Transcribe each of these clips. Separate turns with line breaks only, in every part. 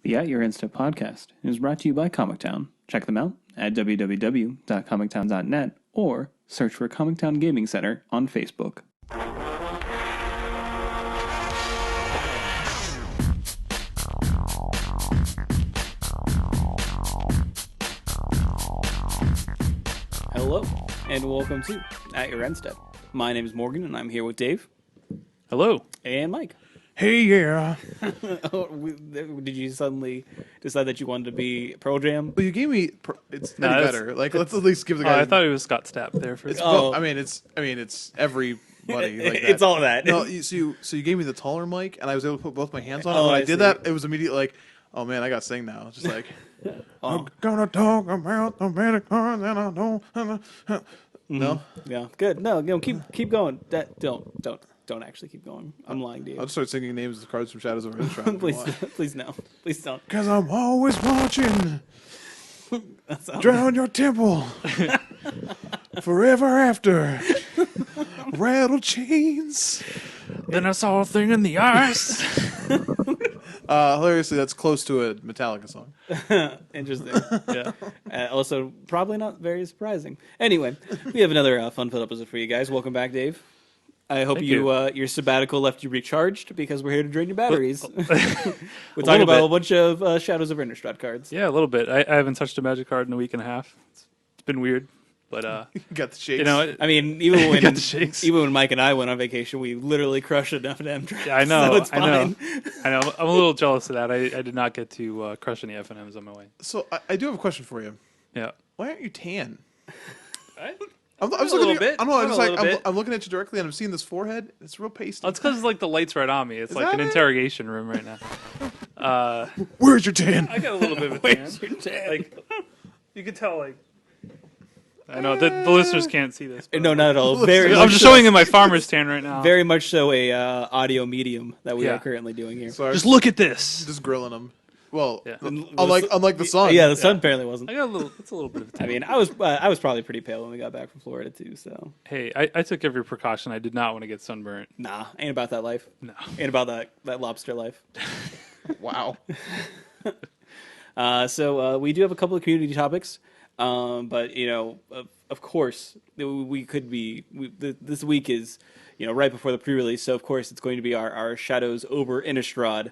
The At Your Insta podcast is brought to you by Comic Town. Check them out at www.comictown.net or search for Comic Town Gaming Center on Facebook. Hello, and welcome to At Your Insta. My name is Morgan, and I'm here with Dave.
Hello.
And Mike.
Hey, yeah.
Did you suddenly decide that you wanted to be Pearl Jam?
Well, you gave me. It's
No,
any
that's-
better. Like, let's at least give the guy.
I thought it was Scott Stapp there for
It's
Oh.
I mean, it's everybody like that.
It's all that.
No, so you gave me the taller mic, and I was able to put both my hands on it.
Oh,
When I
I see.
did that, it was immediately like, oh man, I got to sing now. It's just like,
Oh.
I'm gonna talk about the medical that I don't. No,
Yeah, good. No, keep going. Don't actually keep going. I'm lying to
I'll
you.
just start singing names of the cards from Shadows over Innistrad.
Please no. Please don't.
Because I'm always watching.
That sounds-
Drown your temple. Forever after. Rattle chains.
Then I saw a thing in the ice.
Hilariously, that's close to a Metallica song.
Interesting.
Yeah.
Also, probably not very surprising. Anyway, we have another fun-filled episode for you guys. Welcome back, Dave. I hope
Thank
your sabbatical left you recharged because we're here to drain your batteries. We're talking
little
about
bit.
a bunch of Shadows of Innistrad cards.
Yeah, a little bit. I haven't touched a magic card in a week and a half. It's been weird, but
Got the shakes.
you know,
I mean, even when
Got the shakes.
even when Mike and I went on vacation, we literally crushed enough M drafts.
I know,
so it's
I know,
fine.
I know. I'm a little jealous of that. I did not get to crush any FNMs on my way.
So I do have a question for you.
Yeah.
Why aren't you tan?
Right?
I'm
A
just
little
looking at you.
bit.
I don't know. I'm
A
just
little
like
bit.
I'm looking at you directly, and I'm seeing this forehead. It's real pasty.
Well, it's because like the light's right on me. It's like
that
an
it?
interrogation room right now.
Where's your tan?
I got a little bit of a tan.
Where's your tan?
Like you can tell. Like I know the listeners can't see this. But
No, not at all. Very
I'm
much
just
so-
showing you my farmer's tan right now.
Very much so a audio medium that we
Yeah.
are currently doing here.
Sorry,
Just look at this.
just grilling them. Well,
Yeah.
unlike the sun.
Yeah, the sun apparently wasn't.
I got a little. It's a little bit of a tan.
I mean, I was probably pretty pale when we got back from Florida too. So
Hey, I took every precaution. I did not want to get sunburnt.
nah, ain't about that life.
No.
Ain't about that lobster life.
Wow.
So we do have a couple of community topics, but you know, of course, we could be. This week is, you know, right before the pre-release, so of course it's going to be our Shadows over Innistrad.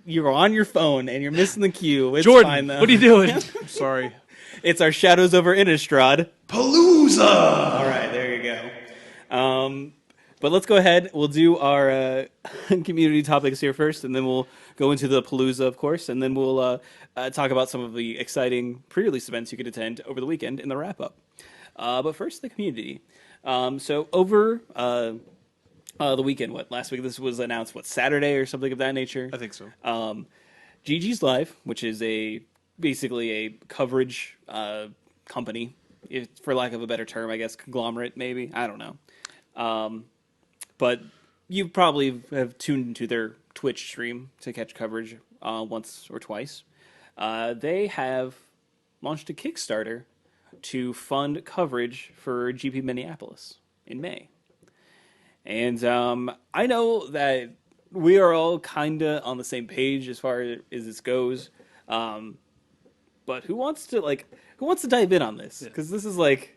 You're on your phone and you're missing the cue. It's
Jordan,
fine, though.
what are you doing?
I'm sorry.
It's our Shadows over Innistrad.
Palooza.
All right, there you go. But let's go ahead. We'll do our community topics here first, and then we'll go into the Palooza, of course, and then we'll talk about some of the exciting pre-release events you could attend over the weekend in the wrap-up. But first, the community. So over the weekend, last week this was announced, Saturday or something of that nature?
I think so.
GG's Live, which is basically a coverage company, for lack of a better term, I guess, conglomerate maybe. I don't know. But you probably have tuned into their Twitch stream to catch coverage once or twice. They have launched a Kickstarter to fund coverage for GP Minneapolis in May. And I know that we are all kind of on the same page as far as this goes. But who wants to dive in on this? Because this is like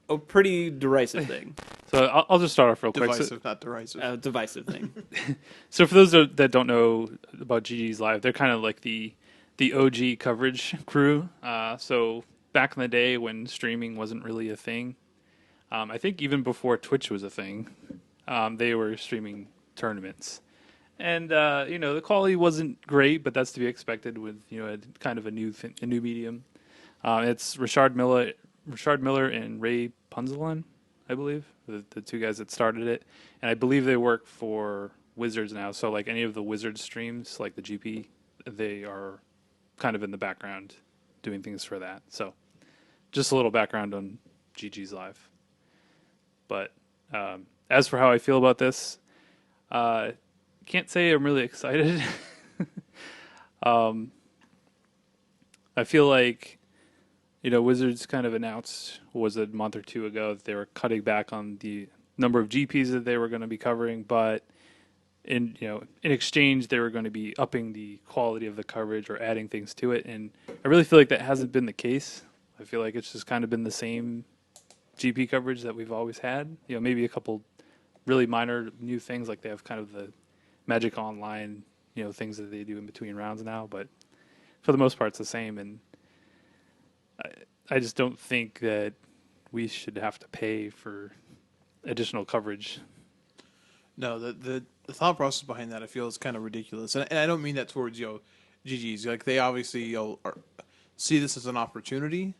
a pretty derisive thing.
So I'll just start off real quick.
Divisive, not derisive.
Divisive thing.
So for those that don't know about GG's Live, they're kind of like the OG coverage crew. So back in the day when streaming wasn't really a thing, I think even before Twitch was a thing, they were streaming tournaments. And you know, the quality wasn't great, but that's to be expected with, you know, kind of a new medium. It's Richard Miller and Ray Punzelin, I believe, the two guys that started it, and I believe they work for Wizards now. So like any of the Wizards streams, like the GP, they are kind of in the background doing things for that. So just a little background on GG's Live. But as for how I feel about this, can't say I'm really excited. I feel like, you know, Wizards kind of announced, was it a month or two ago, that they were cutting back on the number of GPs that they were going to be covering, but in exchange they were going to be upping the quality of the coverage or adding things to it, and I really feel like that hasn't been the case. I feel like it's just kind of been the same GP coverage that we've always had. Maybe a couple really minor new things, like they have kind of the Magic Online, things that they do in between rounds now, but for the most part it's the same, and I just don't think that we should have to pay for additional coverage.
No, the thought process behind that I feel is kind of ridiculous, and I don't mean that towards GGs. Like they obviously see this as an opportunity,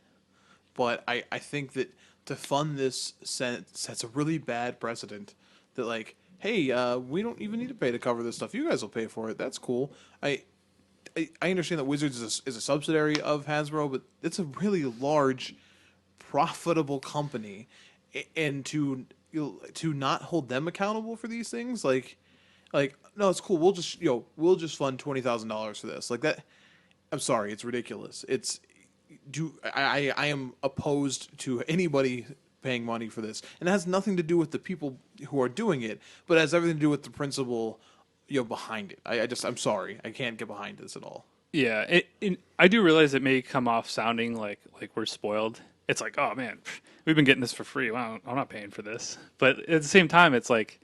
but I think that to fund this sets a really bad precedent. That like, hey, we don't even need to pay to cover this stuff. You guys will pay for it. That's cool. I understand that Wizards is a subsidiary of Hasbro, but it's a really large, profitable company, and to not hold them accountable for these things, like no, it's cool. We'll just fund $20,000 for this, like that. I'm sorry, it's ridiculous. I am opposed to anybody paying money for this, and it has nothing to do with the people who are doing it, but it has everything to do with the principle, behind it. I'm sorry, I can't get behind this at all.
Yeah, I do realize it may come off sounding like we're spoiled. It's like, oh man, we've been getting this for free. Well, I'm not paying for this. But at the same time, it's like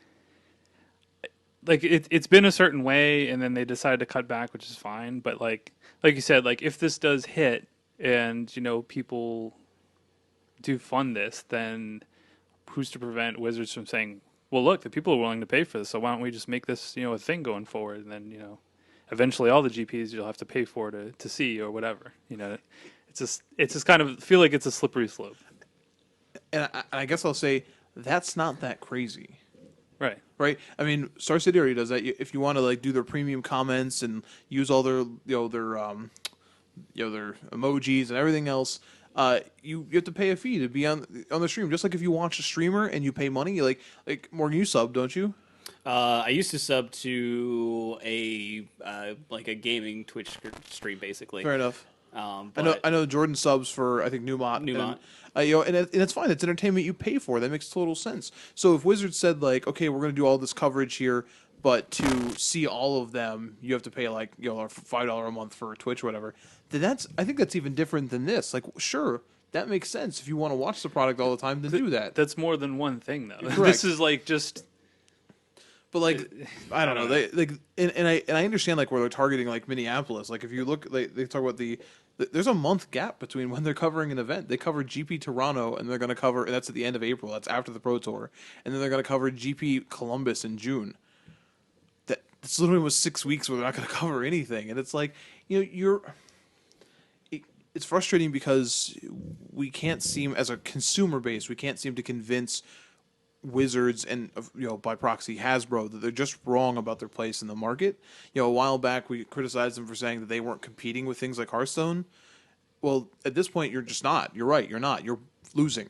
it's been a certain way, and then they decided to cut back, which is fine. But like you said, like if this does hit, and people do fund this, then who's to prevent Wizards from saying, well, look, the people are willing to pay for this, so why don't we just make this a thing going forward, and then eventually all the GPs you'll have to pay for to see or whatever. It's just kind of feel like it's a slippery slope.
And I guess I'll say that's not that crazy.
Right.
Right. I mean, Star City already does that. If you want to like do their premium comments and use all their their emojis and everything else, you have to pay a fee to be on the stream. Just like if you watch a streamer and you pay money, like Morgan, you sub, don't you?
I used to sub to a like a gaming Twitch stream, basically.
Fair enough.
But
I know Jordan subs for I think Newmont. And it's fine. It's entertainment you pay for. That makes total sense. So if Wizards said like, okay, we're going to do all this coverage here, but to see all of them, you have to pay like $5 a month for Twitch or whatever. Then I think that's even different than this. Like, sure, that makes sense. If you want to watch the product all the time, then do that.
That's more than one thing, though.
Correct.
This is like just.
But like, I don't know. They like, and I understand like where they're targeting like Minneapolis. Like if you look, they talk about there's a month gap between when they're covering an event. They cover GP Toronto, and they're going to cover, and that's at the end of April. That's after the Pro Tour, and then they're going to cover GP Columbus in June. That's literally was 6 weeks where they're not going to cover anything, and it's like it's frustrating because we can't seem, as a consumer base, we can't seem to convince Wizards and by proxy Hasbro that they're just wrong about their place in the market. A while back we criticized them for saying that they weren't competing with things like Hearthstone. Well, at this point you're just not. You're right. You're not. You're losing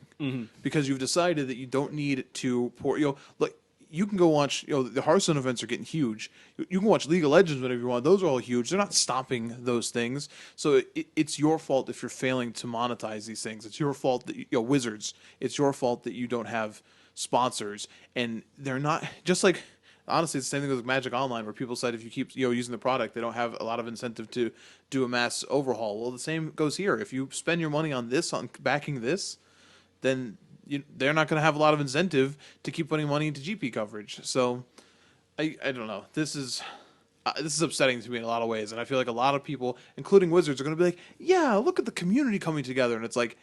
because you've decided that you don't need to pour. Like you can go watch. The Hearthstone events are getting huge. You can watch League of Legends whenever you want. Those are all huge. They're not stopping those things. So it's your fault if you're failing to monetize these things. It's your fault that Wizards. It's your fault that you don't have sponsors, and they're not just like, honestly, it's the same thing with Magic Online, where people said if you keep using the product, they don't have a lot of incentive to do a mass overhaul. Well, the same goes here. If you spend your money on backing this, then they're not going to have a lot of incentive to keep putting money into GP coverage. So I don't know. This is upsetting to me in a lot of ways, and I feel like a lot of people, including Wizards, are going to be like, yeah, look at the community coming together, and it's like,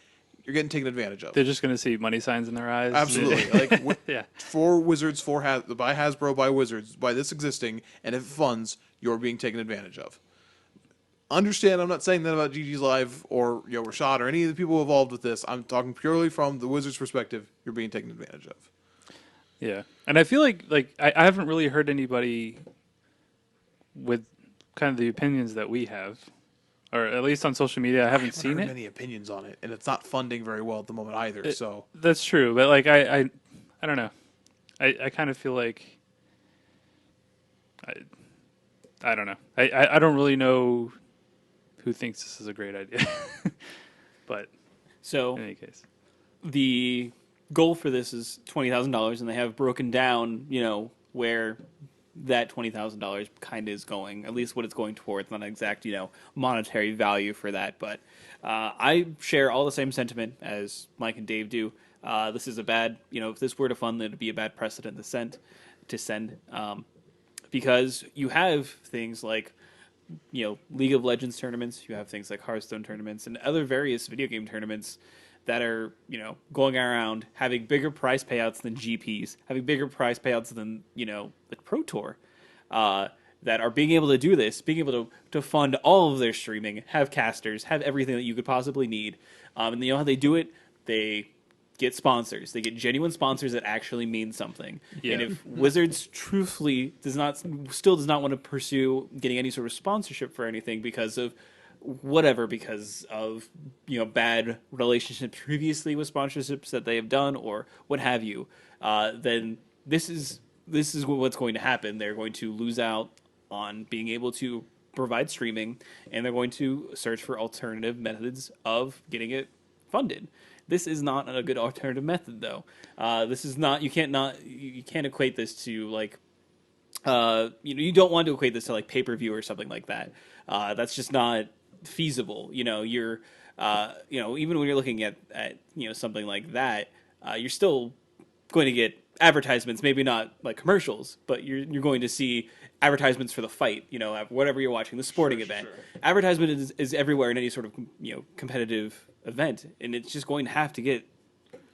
you're getting taken advantage of.
They're just going to see money signs in their eyes.
Absolutely. Like,
yeah.
For Wizards, by Hasbro, by Wizards, by this existing, and if it funds, you're being taken advantage of. Understand, I'm not saying that about GG's Live or Rashad or any of the people involved with this. I'm talking purely from the Wizards' perspective. You're being taken advantage of.
Yeah. And I feel like I haven't really heard anybody with kind of the opinions that we have. Or at least on social media, I haven't seen
heard
it.
Many opinions on it, and it's not funding very well at the moment either. So
that's true, but like I don't know. I kind of feel like I don't know. I don't really know who thinks this is a great idea. But
so
in any case,
the goal for this is $20,000, and they have broken down, where that $20,000 kind of is going, at least what it's going towards, not an exact, monetary value for that. But I share all the same sentiment as Mike and Dave do. This is a bad, if this were to fund, it would be a bad precedent to send, because you have things like, League of Legends tournaments, you have things like Hearthstone tournaments and other various video game tournaments that are, going around having bigger prize payouts than GPs, having bigger prize payouts than, the Pro Tour, that are being able to do this, being able to fund all of their streaming, have casters, have everything that you could possibly need. And you know how they do it? They get sponsors. They get genuine sponsors that actually mean something.
Yeah.
And if Wizards truthfully still does not want to pursue getting any sort of sponsorship for anything because of bad relationships previously with sponsorships that they have done or what have you, then this is what's going to happen. They're going to lose out on being able to provide streaming, and they're going to search for alternative methods of getting it funded. This is not a good alternative method, though. This is not. You can't equate this to like. You don't want to equate this to like pay-per-view or something like that. That's just not feasible. You're. Even when you're looking at something like that, you're still going to get advertisements. Maybe not like commercials, but you're going to see advertisements for the fight. Whatever you're watching, the sporting event. Sure. Advertisement is everywhere in any sort of competitive event, and it's just going to have to get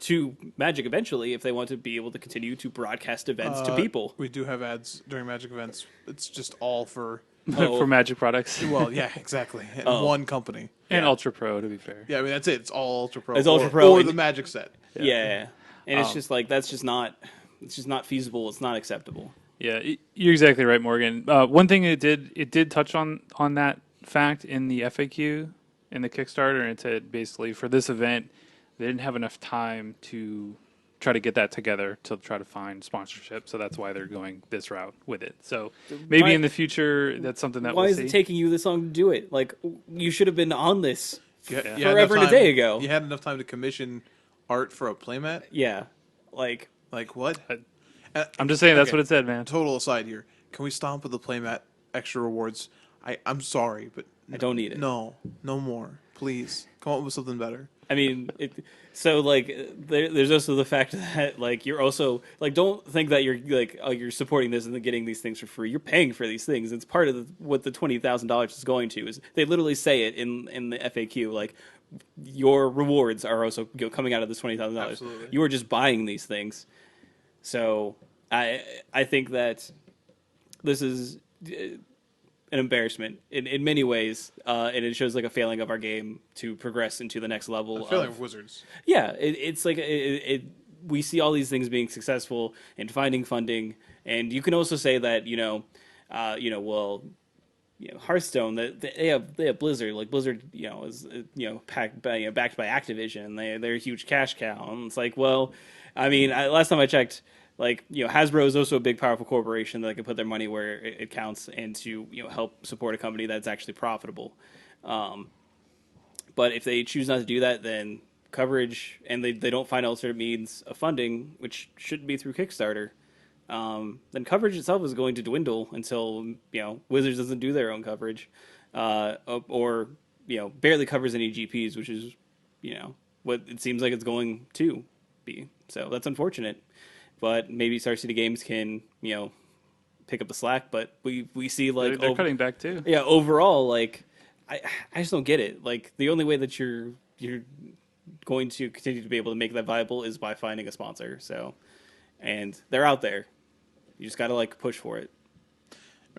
to Magic eventually if they want to be able to continue to broadcast events to people.
We do have ads during Magic events. It's just all for
for Magic products.
Well, yeah, exactly. One company.
And Ultra Pro, to be fair.
Yeah, I mean that's it. It's all Ultra Pro.
It's Ultra Pro
or the Magic set.
Yeah. And it's just like it's just not feasible. It's not acceptable.
Yeah, you're exactly right, Morgan. One thing it did touch on that fact in the FAQ in the Kickstarter, and it said basically for this event they didn't have enough time to try to get that together to try to find sponsorship, so that's why they're going this route with it. So maybe in the future that's something that we'll see.
Why is it taking you this long to do it? Like, you should have been on this
forever
and a day ago.
You had enough time to commission art for a playmat?
Yeah. Like
what?
I'm just saying that's what it said, man.
Total aside here. Can we stomp with the playmat extra rewards? I'm sorry, but
I don't need it.
No more. Please. Come up with something better.
I mean, there's also the fact that like you're also like don't think that you're like you're supporting this and getting these things for free. You're paying for these things. It's part of what the $20,000 is going to. Is they literally say it in the FAQ like your rewards are also coming out of this $20,000. You are just buying these things. So I think that this is an embarrassment in many ways, and it shows like a failing of our game to progress into the next level.
A failing of Wizards.
Yeah, it's like we see all these things being successful and finding funding, and you can also say that Hearthstone that they have Blizzard, like Blizzard is backed by Activision. They're a huge cash cow, and it's like, well, I mean, last time I checked, like Hasbro is also a big powerful corporation that can put their money where it counts and to help support a company that's actually profitable. But if they choose not to do that, then coverage and they don't find alternate means of funding, which shouldn't be through Kickstarter, then coverage itself is going to dwindle until Wizards doesn't do their own coverage, or barely covers any GPs, which is what it seems like it's going to be. So that's unfortunate. But maybe Star City Games can, pick up the slack. But we see like
they're cutting back too.
Yeah, overall, like I just don't get it. Like the only way that you're going to continue to be able to make that viable is by finding a sponsor. So, and they're out there. You just got to like push for it.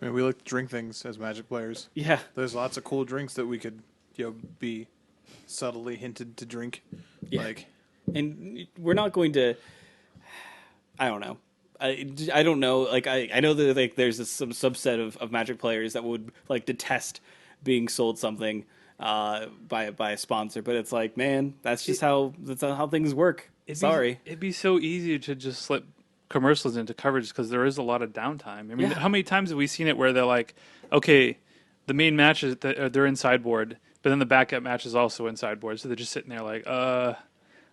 I mean, we like to drink things as Magic players.
Yeah,
there's lots of cool drinks that we could be subtly hinted to drink.
Yeah. And we're not going to. I don't know. I don't know. Like I know that like there's some subset of Magic players that would like detest being sold something by a sponsor, but it's like, man, that's how things work.
It'd be so easy to just slip commercials into coverage because there is a lot of downtime. I mean, how many times have we seen it where they're like, okay, the main match is they're in sideboard, but then the backup match is also in sideboard, so they're just sitting there like,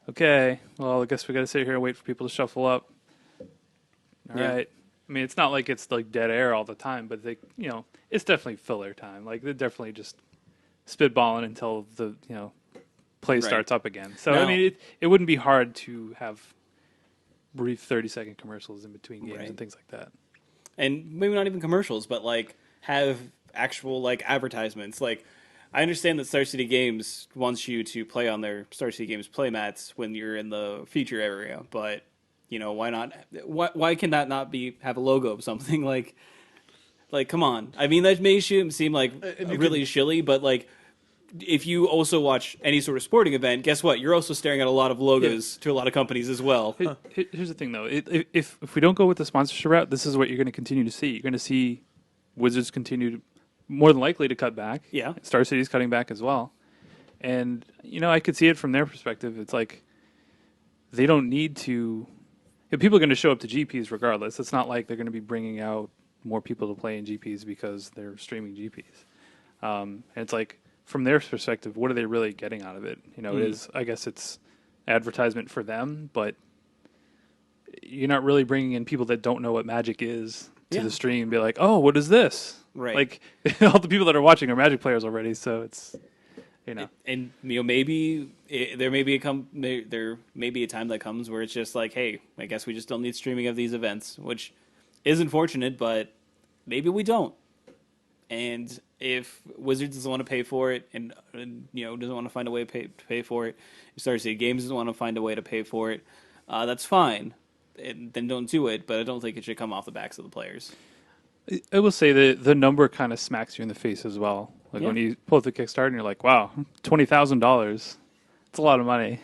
okay, well, I guess we got to sit here and wait for people to shuffle up. All right. I mean, it's not like it's like dead air all the time, but it's definitely filler time. Like they're definitely just spitballing until the play
Right.
starts up again. So I
Now,
mean, it wouldn't be hard to have brief 30-second commercials in between games
right.
and things like that.
And maybe not even commercials, but like have actual like advertisements. Like I understand that Star City Games wants you to play on their Star City Games playmats when you're in the feature area, but why not? Why can that not be have a logo of something like come on? I mean, that may seem like
And you
really shilly, but like if you also watch any sort of sporting event, guess what? You're also staring at a lot of logos to a lot of companies as well.
Here's the thing, though. If we don't go with the sponsorship route, this is what you're going to continue to see. You're going to see Wizards continue to, more than likely, to cut back.
Yeah.
Star City's cutting back as well. And, I could see it from their perspective. It's like they don't need to. People are going to show up to GPs regardless. It's not like they're going to be bringing out more people to play in GPs because they're streaming GPs. And it's like, from their perspective, what are they really getting out of it? It is, I guess it's advertisement for them, but you're not really bringing in people that don't know what Magic is to
Yeah.
the stream. Be like, oh, what is this?
Right.
Like all the people that are watching are Magic players already, so it's
And maybe there may be there may be a time that comes where it's just like, hey, I guess we just don't need streaming of these events, which is unfortunate, but maybe we don't. And if Wizards doesn't want to pay for it, and doesn't want to find a way to pay for it, if Star City Games doesn't want to find a way to pay for it, that's fine. And then don't do it. But I don't think it should come off the backs of the players.
I will say that the number kind of smacks you in the face as well. Like when you pull up the Kickstarter and you're like, wow, $20,000. It's a lot of money.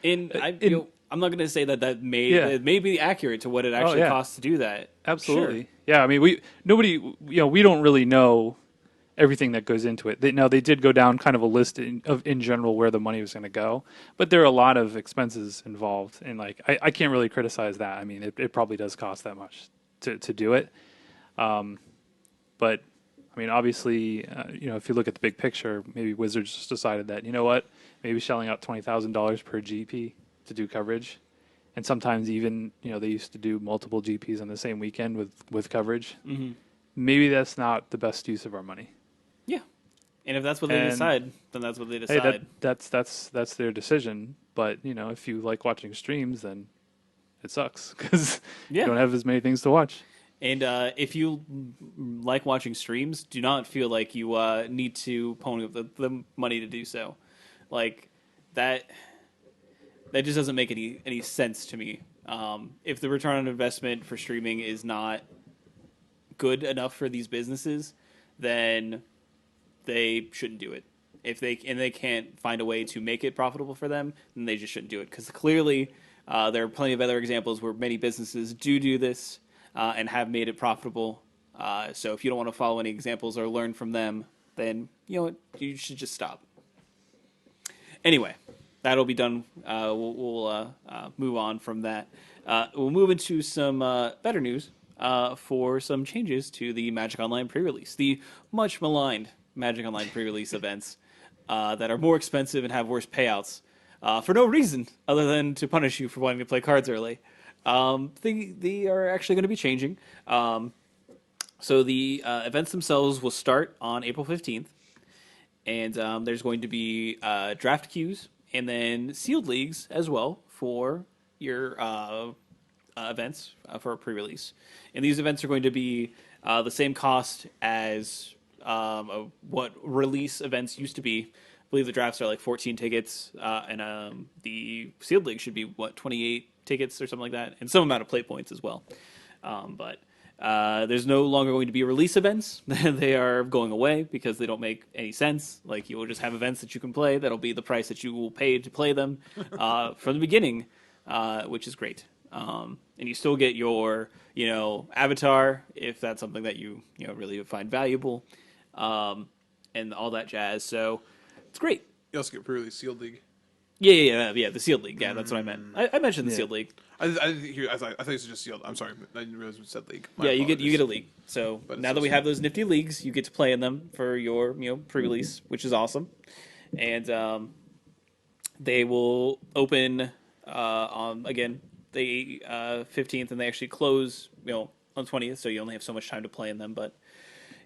And I'm not going to say that it may be accurate to what it actually costs to do that.
Absolutely.
Sure.
Yeah, I mean, we don't really know everything that goes into it. They did go down kind of a list in general where the money was going to go, but there are a lot of expenses involved, and like I can't really criticize that. I mean, it probably does cost that much to do it, but I mean, obviously, if you look at the big picture, maybe Wizards just decided that maybe shelling out $20,000 per GP to do coverage. And sometimes even, they used to do multiple GPs on the same weekend with coverage. Mm-hmm. Maybe that's not the best use of our money.
Yeah. And if that's what they decide, then that's what they decide.
Hey, that's their decision. But, if you like watching streams, then it sucks because you don't have as many things to watch.
And if you like watching streams, do not feel like you need to pony up the money to do so. Like, that just doesn't make any sense to me. If the return on investment for streaming is not good enough for these businesses, then they shouldn't do it. If they can't find a way to make it profitable for them, then they just shouldn't do it. Because clearly, there are plenty of other examples where many businesses do this and have made it profitable. So if you don't want to follow any examples or learn from them, then you should just stop. Anyway, that'll be done. We'll move on from that. We'll move into some better news for some changes to the Magic Online pre-release. The much maligned Magic Online pre-release events that are more expensive and have worse payouts for no reason other than to punish you for wanting to play cards early. They are actually going to be changing. So the events themselves will start on April 15th. And there's going to be draft queues and then sealed leagues as well for your events for a pre-release. And these events are going to be the same cost as what release events used to be. I believe the drafts are like 14 tickets, and the sealed league should be 28 tickets or something like that, and some amount of play points as well. But there's no longer going to be release events. They are going away because they don't make any sense. Like, you will just have events that you can play. That'll be the price that you will pay to play them from the beginning, which is great. And you still get your, avatar if that's something that you really find valuable, and all that jazz. So it's great.
You also get pre-release sealed league.
Yeah. The sealed league. Yeah, that's what I meant. I mentioned the sealed league.
I thought it was just sealed. I'm sorry, I didn't realize it said league.
You get a league. So
But
now that we have those nifty leagues, you get to play in them for your pre-release, which is awesome. And they will open on again the 15th, and they actually close on the 20th, so you only have so much time to play in them, but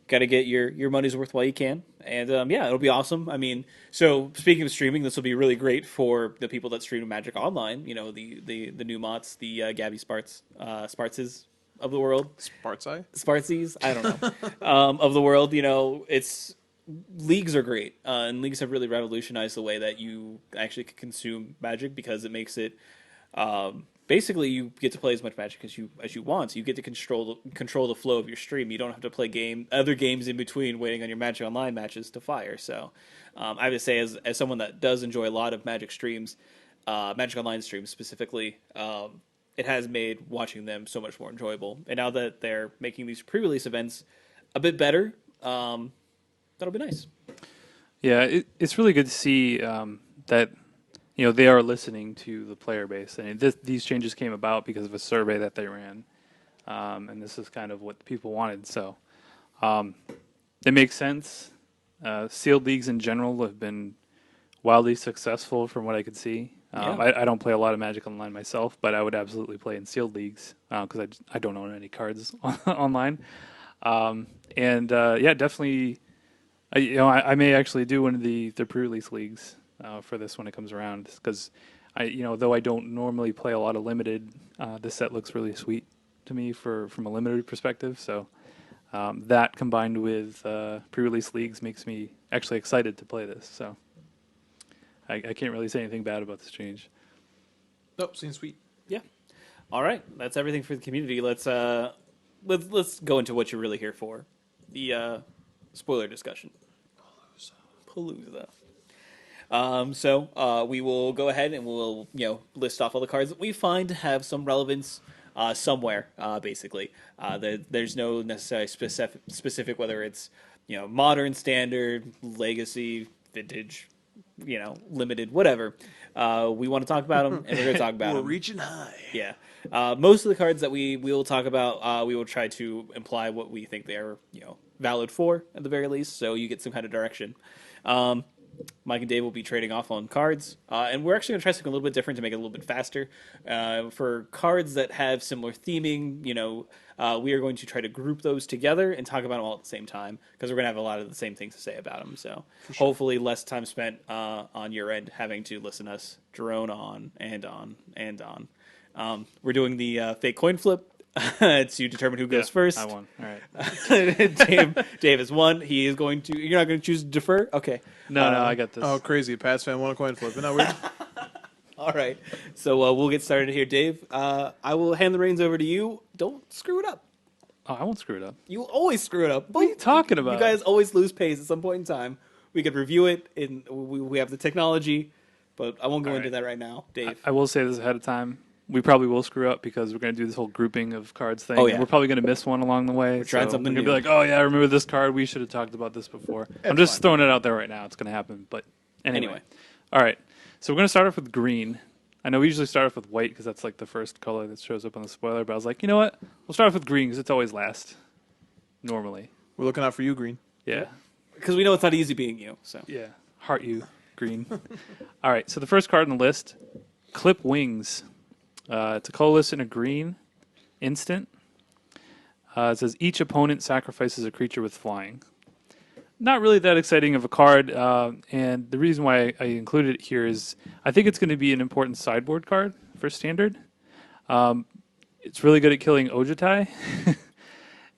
got to get your money's worth while you can. And yeah, it'll be awesome. I mean, so speaking of streaming, this will be really great for the people that stream Magic Online. You know, the new mods, the Gabby Spartzes of the world,
Spartsai?
Spartsies, I don't know, of the world. You know, it's leagues are great, and leagues have really revolutionized the way that you actually can consume Magic because it makes it basically you get to play as much Magic as you want. So you get to control the flow of your stream. You don't have to play other games in between, waiting on your Magic Online matches to fire. So I would say as someone that does enjoy a lot of Magic streams, Magic Online streams specifically. It has made watching them so much more enjoyable. And now that they're making these pre-release events a bit better, that'll be nice.
Yeah, it's really good to see that they are listening to the player base, and these changes came about because of a survey that they ran, and this is kind of what people wanted. So it makes sense. Sealed leagues in general have been wildly successful from what I could see. I don't play a lot of Magic Online myself, but I would absolutely play in sealed leagues because I don't own any cards online. Yeah, definitely. I may actually do one of the pre-release leagues for this when it comes around because though I don't normally play a lot of limited, this set looks really sweet to me from a limited perspective. So that combined with pre-release leagues makes me actually excited to play this. So I can't really say anything bad about this change.
Nope, seems sweet.
Yeah. All right, that's everything for the community. Let's go into what you're really here for, the spoiler discussion. Palooza. So we will go ahead and we'll list off all the cards that we find to have some relevance somewhere. Basically, there's no necessarily specific whether it's modern, standard, legacy, vintage, limited, whatever. We want to talk about them, and we're going to talk about
We're
them.
reaching high.
Yeah. Most of the cards that we will talk about, we will try to imply what we think they are, valid for at the very least. So you get some kind of direction. Mike and Dave will be trading off on cards, and we're actually going to try something a little bit different to make it a little bit faster. For cards that have similar theming, we are going to try to group those together and talk about them all at the same time because we're going to have a lot of the same things to say about them. So hopefully less time spent on your end having to listen to us drone on and on and on. We're doing the fake coin flip to determine who goes first.
I won. All right.
Dave has won. He is going to. You're not going to choose to defer. Okay.
No, I got this.
Oh, crazy. A Pats fan won a coin flip. Isn't that weird?
All right. So we'll get started here, Dave. I will hand the reins over to you. Don't screw it up.
Oh, I won't screw it up.
You always screw it up.
What are you talking about?
You guys always lose pace at some point in time. We could review it, and we have the technology, but I won't go into that right now, Dave.
I will say this ahead of time. We probably will screw up because we're going to do this whole grouping of cards thing.
Oh, yeah.
We're probably going to miss one along the way.
We're trying something
We're
new.
going to be like, oh, yeah, I remember this card. We should have talked about this before. I'm just throwing it out there right now. It's going to happen. But anyway. All right. So we're going to start off with green. I know we usually start off with white because that's like the first color that shows up on the spoiler. But I was like, you know what? We'll start off with green because it's always last. Normally.
We're looking out for you, Green.
Yeah.
Because we know it's not easy being you. So
Yeah. Heart you, green. All right. So the first card on the list, Clip Wings. It's a colorless and a green instant. It says each opponent sacrifices a creature with flying. Not really that exciting of a card, and the reason why I included it here is I think it's going to be an important sideboard card for Standard. It's really good at killing Ojutai,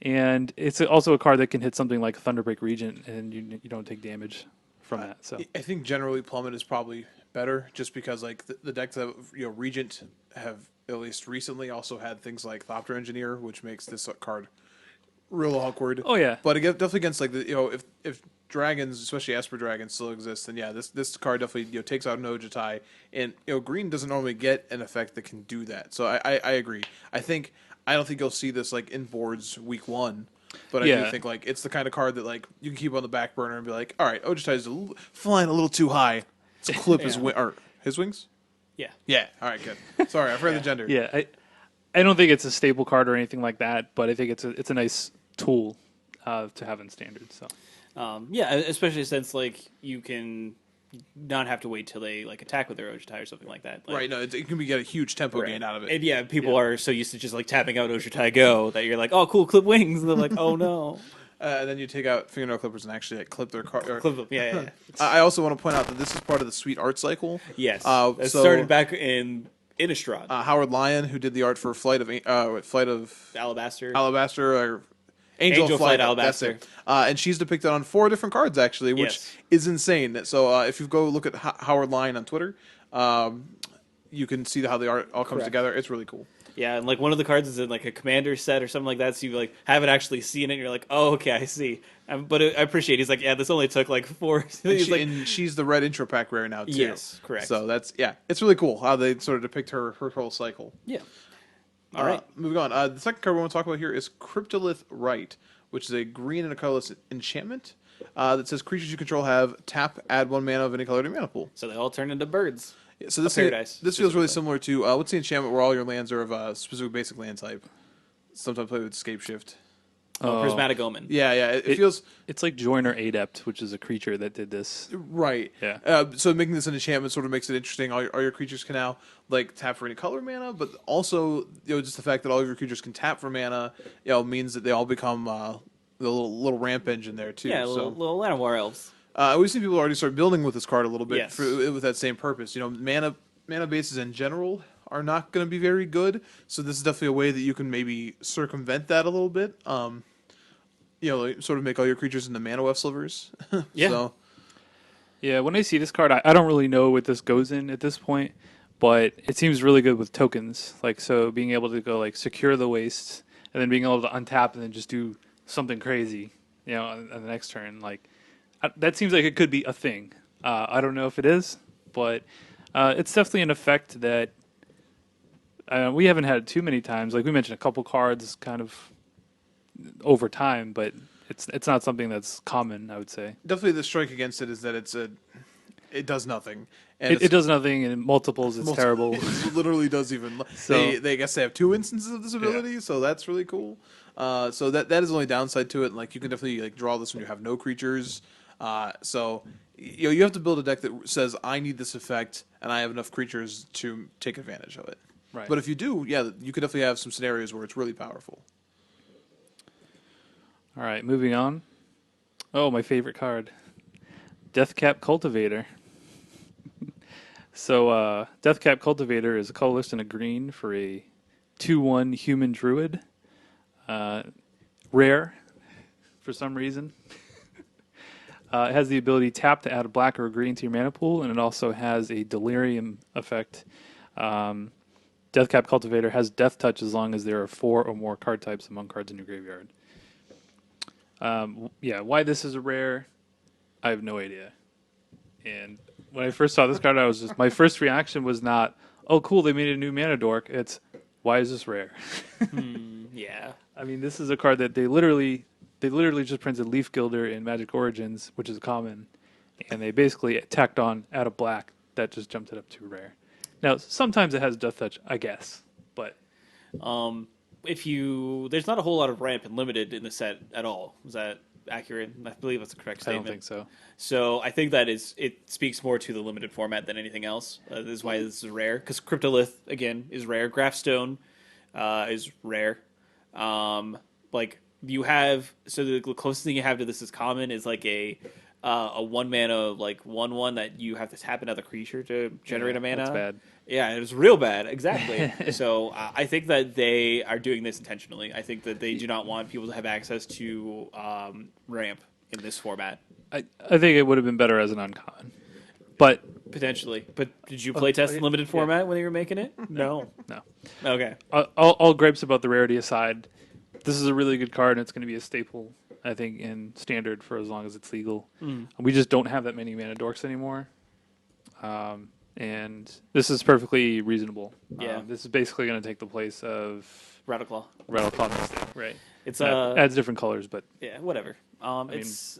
and it's also a card that can hit something like Thunderbreak Regent, and you don't take damage from that. So
I think generally Plummet is probably better just because like the decks that Regent have at least recently also had things like Thopter Engineer, which makes this card real awkward.
Oh yeah,
but definitely against like the if dragons, especially Esper dragons, still exist, then yeah, this card definitely takes out an Ojutai, and green doesn't normally get an effect that can do that. So I agree. I don't think you'll see this like in boards week one. But I do think like it's the kind of card that like you can keep on the back burner and be like, all right, Ojutai is flying a little too high. Let's clip his wings.
yeah.
Yeah. All right. Good. Sorry, I forgot the gender.
yeah. I don't think it's a staple card or anything like that, but I think it's a nice tool to have in Standard. So
Yeah, especially since like you can not have to wait till they like attack with their Ojutai or something like that. Like,
Right. No, it can be get a huge tempo
right.
gain out of it.
And yeah, people are so used to just like tapping out Ojutai Go that you're like, oh, cool, clip wings, and they're like, oh no,
And then you take out fingernail clippers and actually like, clip their car.
clip them. Yeah.
I also want to point out that this is part of the sweet art cycle.
Yes, it
So
started back in Innistrad,
Howard Lyon, who did the art for Flight of
Alabaster.
Alabaster or Angel of Flight
Alabaster.
That's it. And she's depicted on 4 different cards actually, which
Yes.
is insane. So if you go look at Howard Lyon on Twitter, you can see how the art all comes
Correct.
together. It's really cool.
Yeah, and like one of the cards is in like a commander set or something like that, so you like haven't actually seen it. And you're like, oh, okay, I see. But I appreciate. He's like, yeah, this only took like 4. He's like,
And she's the red intro pack rare now too.
yes, correct.
So that's it's really cool how they sort of depict her whole cycle.
Yeah. All right.
Moving on. The second card we want to talk about here is Cryptolith Rite, which is a green and a colorless enchantment that says creatures you control have tap, add 1 mana of any color to your mana pool.
So they all turn into birds.
Yeah, so this
paradise,
this feels really
specifically.
similar to what's the enchantment where all your lands are of a specific basic land type. Sometimes played with Escape Shift.
Oh, Prismatic Omen.
Yeah, it feels
It's like Joiner Adept, which is a creature that did this.
right.
Yeah.
So making this an enchantment sort of makes it interesting. All your creatures can now like tap for any color mana, but also just the fact that all of your creatures can tap for mana, means that they all become the little ramp engine there too.
Yeah,
so.
little Llanowar elves.
We've seen people already start building with this card a little bit
Yes.
with that same purpose. Mana bases in general are not going to be very good, so this is definitely a way that you can maybe circumvent that a little bit. Like, sort of make all your creatures into mana weft slivers.
Yeah.
So,
Yeah, when I see this card, I don't really know what this goes in at this point, but it seems really good with tokens. Like, so being able to go, like, secure the wastes, and then being able to untap and then just do something crazy, on the next turn. Like, that seems like it could be a thing. I don't know if it is, but it's definitely an effect that we haven't had too many times. Like, we mentioned a couple cards kind of over time, but it's not something that's common, I would say.
definitely the strike against it is that it does nothing. And
It does nothing, and in multiples, it's terrible.
It literally does even.
So-
They guess they have 2 instances of this ability, so that's really cool. So that is the only downside to it. Like you can definitely like draw this when you have no creatures. So you have to build a deck that says I need this effect and I have enough creatures to take advantage of it.
Right.
But if you do, you could definitely have some scenarios where it's really powerful.
All right, moving on. Oh, my favorite card. Deathcap Cultivator. So, Deathcap Cultivator is a colorless and a green for a 2/1 human druid. Rare, for some reason. It has the ability tap to add a black or a green to your mana pool, and it also has a delirium effect. Deathcap Cultivator has Death Touch as long as there are 4 or more card types among cards in your graveyard. Why this is a rare, I have no idea. And when I first saw this card, my first reaction was not, oh cool, they made a new mana dork. It's, why is this rare?
Yeah.
I mean, this is a card that they literally just printed Leaf Gilder in Magic Origins, which is common, and they basically tacked on add a black that just jumped it up to rare. Now, sometimes it has Death Touch, I guess, but
There's not a whole lot of ramp and limited in the set at all. Is that accurate? I believe that's a correct
I
statement.
don't think so.
So I think that it speaks more to the limited format than anything else. This is why this is rare, because Cryptolith again is rare. Graphstone is rare. You have the closest thing you have to this is common is like a 1 mana like 1/1 that you have to tap another creature to generate a mana.
That's bad.
Yeah, it was real bad. Exactly. So I think that they are doing this intentionally. I think that they do not want people to have access to ramp in this format.
I think it would have been better as an uncommon, but
Potentially. But did you play test limited format when you were making it? No.
no.
Okay.
All gripes about the rarity aside, this is a really good card, and it's going to be a staple, I think, in Standard for as long as it's legal. We just don't have that many mana dorks anymore. And this is perfectly reasonable.
Yeah.
This is basically going to take the place of
Rattleclaw.
Rattleclaw Mystic, right?
It's
Adds different colors, but
yeah, whatever. It's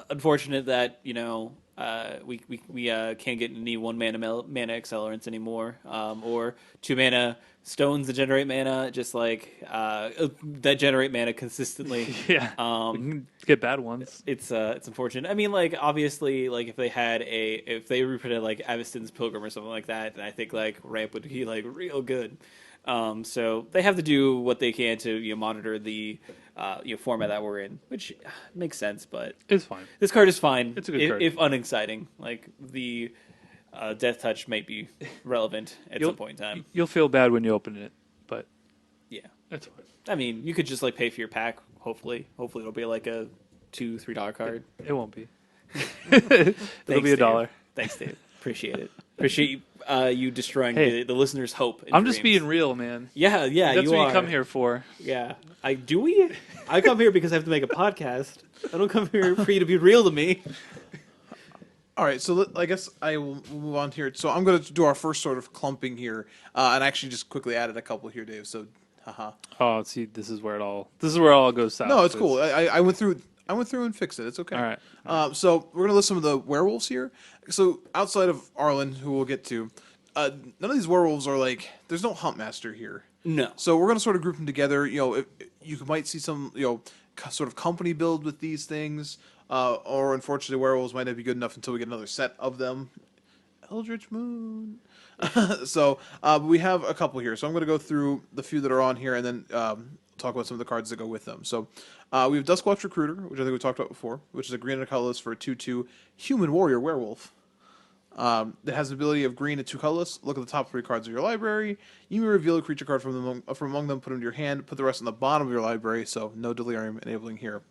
unfortunate that We can't get any 1 mana mana accelerants anymore, or 2 mana stones that generate mana, just like that generate mana consistently.
Yeah, we
Um,
can get bad ones.
it's unfortunate. I mean, like obviously, like if they reprinted like Aveston's Pilgrim or something like that, then I think like ramp would be like real good. So they have to do what they can to monitor the format that we're in, which makes sense. But
It's fine.
this card is fine.
It's a good card.
If unexciting. Like the Death Touch might be relevant at
You'll-
some point in time.
You'll feel bad when you open it, but
Yeah,
it's fine.
I mean, you could just like pay for your pack. Hopefully it'll be like a $2-3 card.
It won't be. It'll
Thanks,
be a
Dave.
$1.
Thanks, Dave. Appreciate it. Appreciate you destroying
Hey.
the listeners' hope. And
I'm just
dreams.
being real, man.
Yeah.
That's
you
what
are.
you come here for.
Yeah. I come here because I have to make a podcast. I don't come here for you to be real to me.
All right, so I guess I will move on here. So I'm going to do our first sort of clumping here, and actually just quickly added a couple here, Dave. So, haha.
Oh, see, this is where it all goes south.
No, it's cool. I went through and fixed it. It's okay.
All right.
So we're gonna list some of the werewolves here. So outside of Arlen, who we'll get to, none of these werewolves are like. There's no Huntmaster here.
No.
So we're gonna sort of group them together. If you might see some sort of company build with these things, or unfortunately werewolves might not be good enough until we get another set of them. Eldritch Moon. So we have a couple here. So I'm gonna go through the few that are on here, and then talk about some of the cards that go with them. So we have Duskwatch Recruiter, which I think we talked about before, which is a green and a colorless for a 2/2 human warrior werewolf. That has the ability of green and 2 colorless. Look at the top 3 cards of your library. You may reveal a creature card from among them, put them to your hand, put the rest on the bottom of your library, so no delirium enabling here.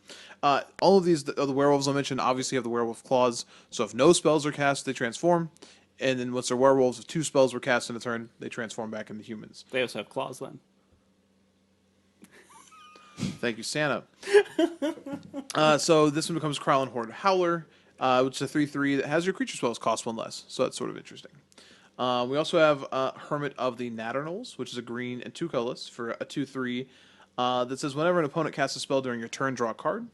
All of these, the werewolves I mentioned, obviously have the werewolf claws, so if no spells are cast, they transform. And then once they're werewolves, if 2 spells were cast in a turn, they transform back into humans.
They also have claws then.
Thank you, Santa. So this one becomes Krylin Horde Howler, which is a 3/3 that has your creature spells cost 1 less. So that's sort of interesting. We also have Hermit of the Natternals, which is a green and 2 colorless for a 2/3 that says whenever an opponent casts a spell during your turn, draw a card.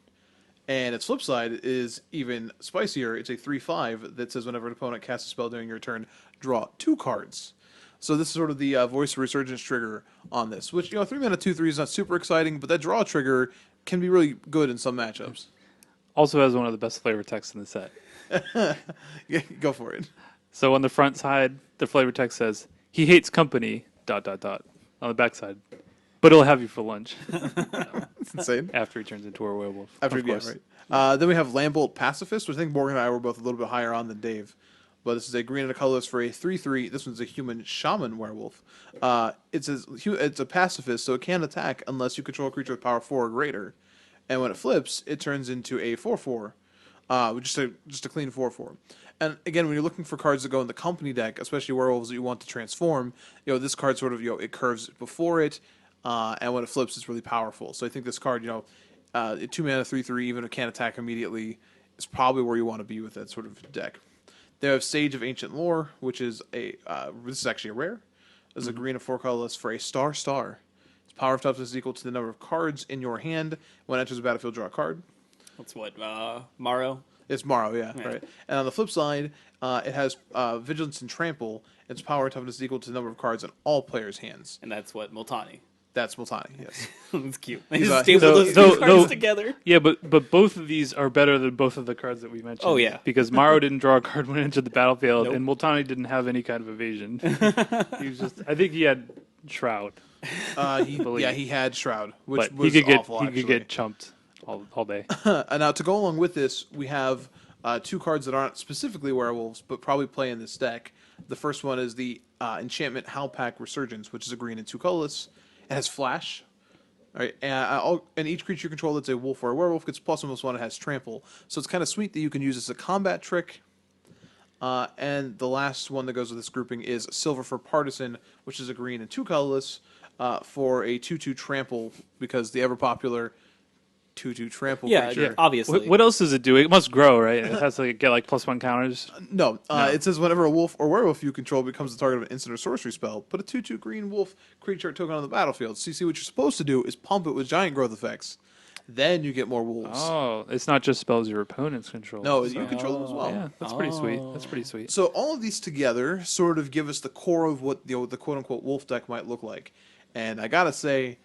And its flip side is even spicier. It's a 3/5 that says whenever an opponent casts a spell during your turn, draw 2 cards. So this is sort of the Voice of Resurgence trigger on this, which 3 mana 2/3 is not super exciting, but that draw trigger can be really good in some matchups.
Also has one of the best flavor texts in the set.
Yeah, go for it.
So on the front side, the flavor text says, "He hates company, ... On the back side, but he'll have you for lunch
It's insane.
after he turns into a werewolf.
After
of course.
right. Then we have Lambolt Pacifist, which I think Morgan and I were both a little bit higher on than Dave. But this is a green and a colorless for a 3/3. This one's a human shaman werewolf. It says it's a pacifist, so it can't attack unless you control a creature with power 4 or greater. And when it flips, it turns into a 4/4, just a clean 4/4. And again, when you're looking for cards that go in the company deck, especially werewolves that you want to transform, this card sort of it curves before it, and when it flips, it's really powerful. So I think this card, 2 mana 3/3, even if it can't attack immediately, is probably where you want to be with that sort of deck. They have Sage of Ancient Lore, which is this is actually a rare. It's a green and 4 colorless for a star. Its power of toughness is equal to the number of cards in your hand. When it enters the battlefield, draw a card.
That's what Morrow.
It's Morrow, yeah, right. And on the flip side, it has Vigilance and Trample. Its power and toughness is equal to the number of cards in all players' hands.
And that's what Multani.
That's Multani, yes.
That's cute. They
He's
just
a-
stapled those
though-
two cards
though-
together.
Yeah, but both of these are better than both of the cards that we mentioned.
Oh, yeah.
Because Maro didn't draw a card when it entered the battlefield,
Nope.
and Multani didn't have any kind of evasion. He was just, I think he had Shroud,
He had Shroud, which
but
was
he could
awful,
get chumped all day.
Now, to go along with this, we have 2 cards that aren't specifically werewolves, but probably play in this deck. The first one is the Enchantment Howlpack Resurgence, which is a green and 2 colorless. It has Flash. All right, and each creature you control that's a wolf or a werewolf gets +1/+1. It has Trample, so it's kind of sweet that you can use as a combat trick. And the last one that goes with this grouping is Silver for Partisan, which is a green and 2 colorless for a 2/2 Trample, because the ever popular 2/2 Trample creature.
Obviously.
What else does it do? It must grow, right? It has to get like +1 counters.
No, it says whenever a wolf or werewolf you control becomes the target of an instant or sorcery spell, put a 2/2 green wolf creature token on the battlefield. So you see what you're supposed to do is pump it with giant growth effects. then you get more wolves.
Oh, it's not just spells your opponents control.
No,
so-
you control them as well.
Yeah, that's pretty sweet. That's pretty sweet.
So all of these together sort of give us the core of what the quote unquote wolf deck might look like, and I gotta say,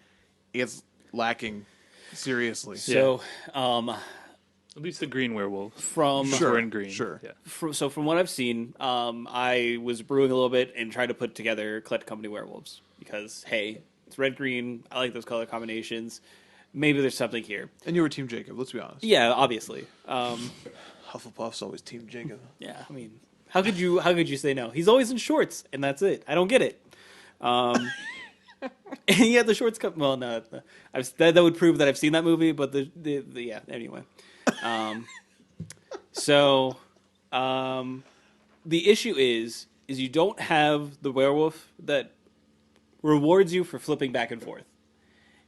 it's lacking seriously.
So,
At least the green werewolf.
from
Since
Sure,
we're in green.
sure.
Yeah.
from what I've seen, I was brewing a little bit and tried to put together Collected Company werewolves because hey, it's red green. I like those color combinations. Maybe there's something here.
And you were Team Jacob. Let's be honest.
Yeah, obviously.
Hufflepuff's always Team Jacob.
Yeah, I mean, how could you say no? He's always in shorts, and that's it. I don't get it. And yeah, the shorts come. Well, no, that would prove that I've seen that movie. But the yeah. Anyway, so the issue is you don't have the werewolf that rewards you for flipping back and forth,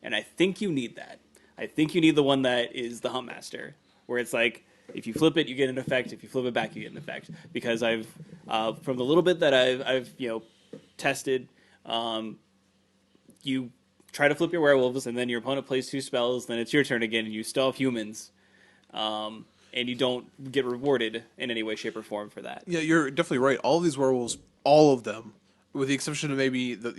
and I think you need that. I think you need the one that is the Huntmaster, where it's like if you flip it, you get an effect. If you flip it back, you get an effect. Because I've from the little bit that I've tested, you try to flip your werewolves, and then your opponent plays 2 spells. Then it's your turn again, and you still have humans, and you don't get rewarded in any way, shape, or form for that.
Yeah, you're definitely right. All of these werewolves, all of them, with the exception of maybe the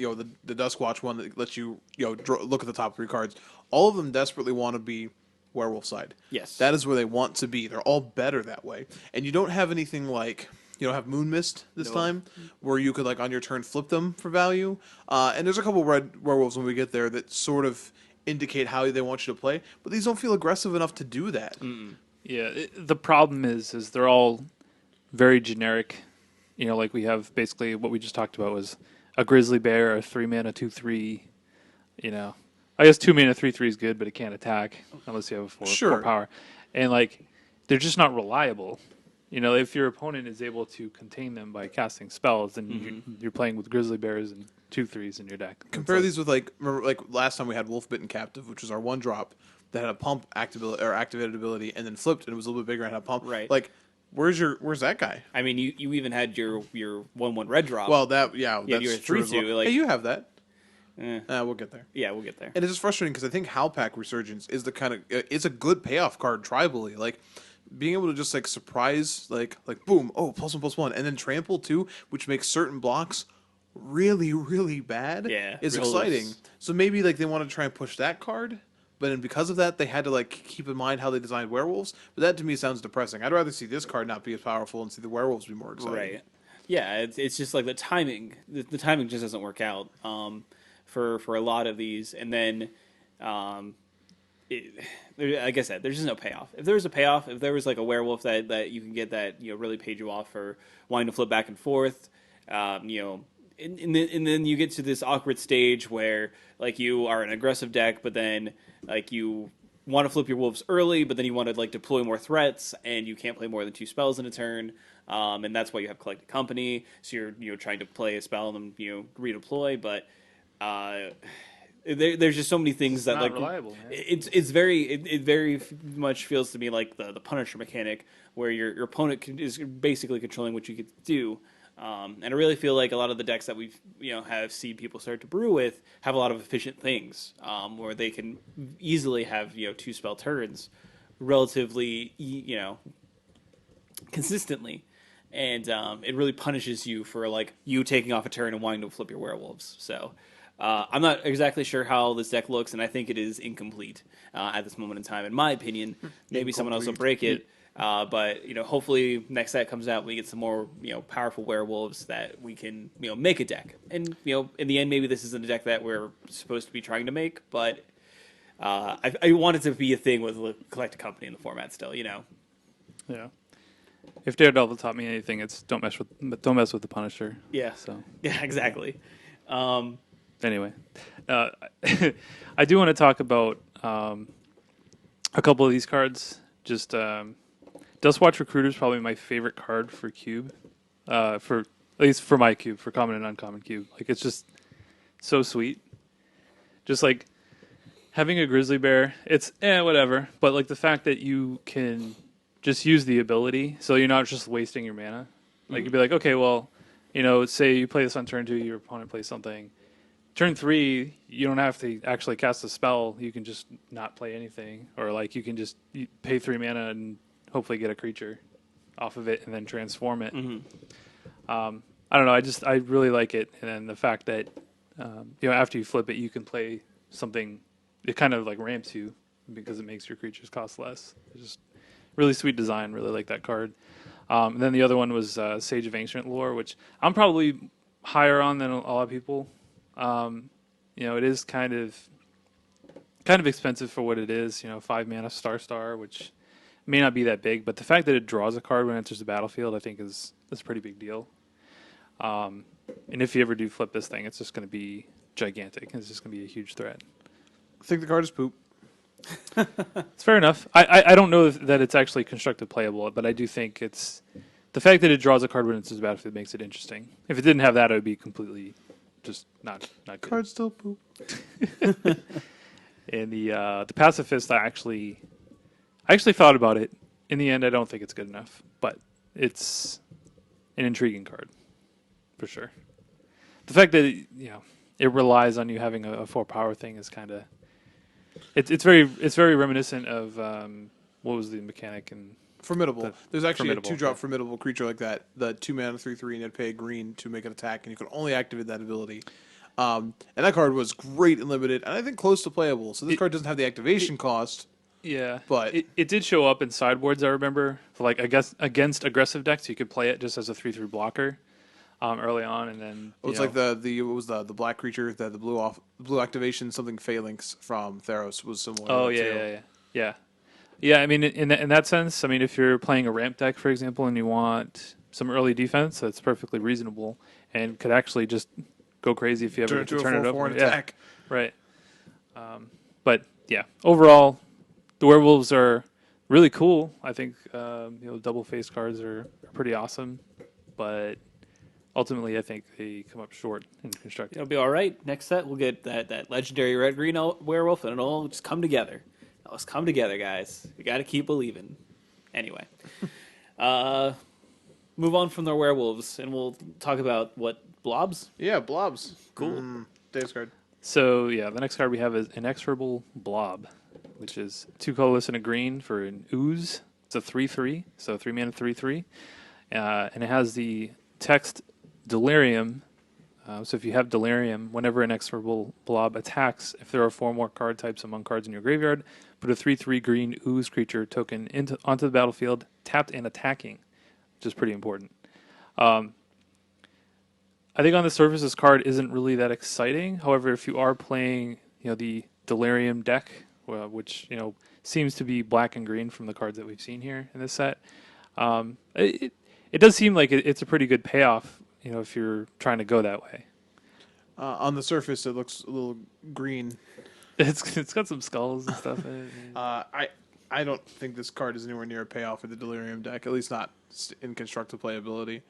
Duskwatch one that lets you look at the top 3 cards, all of them desperately want to be werewolf side.
Yes.
That is where they want to be. They're all better that way. And you don't have anything like you don't have Moon Mist this time, where you could like on your turn flip them for value. And there's a couple red werewolves when we get there that sort of indicate how they want you to play, but these don't feel aggressive enough to do that.
Yeah, the problem is they're all very generic. Like we have basically what we just talked about was a grizzly bear, a 3-mana 2/3. I guess 2-mana 3/3 is good, but it can't attack unless you have a 4 power, and like they're just not reliable. If your opponent is able to contain them by casting spells, then you're playing with grizzly bears and 2/3s in your deck.
Compare these with remember last time we had Wolf Bitten Captive, which was our 1-drop that had a pump activated ability, and then flipped and it was a little bit bigger and had a pump.
Right.
Like, where's that guy?
I mean, you even had your 1/1 red drop.
Well, that's
you're
true.
3/2,
As well.
like-
Hey, you have that.
Eh.
We'll get there.
Yeah, we'll get there.
And it's just frustrating because I think Howlpack Resurgence is the kind of it's a good payoff card tribally. Like being able to just like surprise like boom, oh +1/+1, and then trample too, which makes certain blocks really really bad.
Yeah,
is
real
exciting.
loose.
So maybe like they want to try and push that card. But then because of that, they had to like keep in mind how they designed werewolves. But that to me sounds depressing. I'd rather see this card not be as powerful and see the werewolves be more exciting.
Right. Yeah, it's just like the timing. The timing just doesn't work out for a lot of these. And then, like I said, there's just no payoff. If there was a payoff, if there was like a werewolf that you can get that really paid you off for wanting to flip back and forth, and then you get to this awkward stage where like you are an aggressive deck, but then like you want to flip your wolves early, but then you want to like deploy more threats, and you can't play more than 2 spells in a turn. And that's why you have Collected Company. So you're trying to play a spell and then redeploy, but there's just so many things that
not
like
reliable, man.
It's very much feels to me like the Punisher mechanic, where your opponent is basically controlling what you get to do. And I really feel like a lot of the decks that we've have seen people start to brew with have a lot of efficient things, where they can easily have 2 spell turns relatively consistently, and it really punishes you for like you taking off a turn and wanting to flip your werewolves. So I'm not exactly sure how this deck looks, and I think it is incomplete at this moment in time, in my opinion. Maybe someone else will break it. But hopefully next set comes out, we get some more powerful werewolves that we can make a deck. And in the end, maybe this isn't a deck that we're supposed to be trying to make, but I want it to be a thing with Collected Company in the format still.
Yeah. If Daredevil taught me anything, it's don't mess with the Punisher.
Yeah.
So
Yeah, exactly.
anyway, I do want to talk about a couple of these cards. Just Dustwatch Recruiter is probably my favorite card for Cube, for at least for my Cube, for common and uncommon Cube. Like it's just so sweet. Just like having a grizzly bear, it's whatever. But like the fact that you can just use the ability, so you're not just wasting your mana. Like you'd be like, okay, well, say you play this on turn 2, your opponent plays something. turn 3, you don't have to actually cast a spell. You can just not play anything, or like you can just pay 3 mana and hopefully get a creature off of it and then transform it. I don't know. I really like it, and then the fact that after you flip it, you can play something. It kind of like ramps you because it makes your creatures cost less. It's just really sweet design. Really like that card. And then the other one was Sage of Ancient Lore, which I'm probably higher on than a lot of people. It is kind of expensive for what it is. 5 mana Star, which may not be that big, but the fact that it draws a card when it enters the battlefield, I think is a pretty big deal. And if you ever do flip this thing, it's just going to be gigantic. It's just going to be a huge threat.
I think the card is poop.
It's fair enough. I don't know that it's actually constructed playable, but I do think it's the fact that it draws a card when it's the battlefield makes it interesting. If it didn't have that, it would be completely just not good.
Card's still poop.
And the pacifist, I actually thought about it. In the end, I don't think it's good enough, but it's an intriguing card for sure. The fact that it relies on you having a 4 power thing is kind of it's very reminiscent of what was the mechanic in
Formidable. There's actually
Formidable,
a 2-drop formidable creature like that. The 2 mana 3/3, and you'd pay a green to make an attack, and you could only activate that ability. And that card was great and limited, and I think close to playable. So this card doesn't have the activation cost.
Yeah,
but
it did show up in sideboards. I remember for like I guess against aggressive decks, you could play it just as a 3/3 blocker early on, and then
it was like the what was the black creature that the blue activation something Phalanx from Theros was similar.
Oh yeah. I mean, in that sense, I mean, if you're playing a ramp deck, for example, and you want some early defense, that's perfectly reasonable and could actually just go crazy if you ever turn it over.
Attack.
Right. But yeah, overall, the werewolves are really cool. I think double face cards are pretty awesome, but ultimately, I think they come up short in constructed.
It'll be all right. Next set, we'll get that legendary red-green werewolf, and it'll all just come together. Let's come together, guys. We got to keep believing. Anyway, move on from the werewolves, and we'll talk about what blobs.
Yeah, blobs.
Cool.
Dave's card.
So yeah, the next card we have is Inexorable Blob, which is 2 colorless and a green for an ooze. It's a 3/3, so 3 mana 3/3, and it has the text Delirium. So if you have Delirium, whenever an Inexorable Blob attacks, if there are 4 more card types among cards in your graveyard, put a 3/3 green ooze creature token onto the battlefield, tapped and attacking, which is pretty important. I think on the surface, this card isn't really that exciting. However, if you are playing, the Delirium deck, which seems to be black and green from the cards that we've seen here in this set, it does seem like it's a pretty good payoff. If you're trying to go that way.
On the surface, it looks a little green.
It's got some skulls and stuff in it.
I don't think this card is anywhere near a payoff for the Delirium deck, at least not in constructive playability.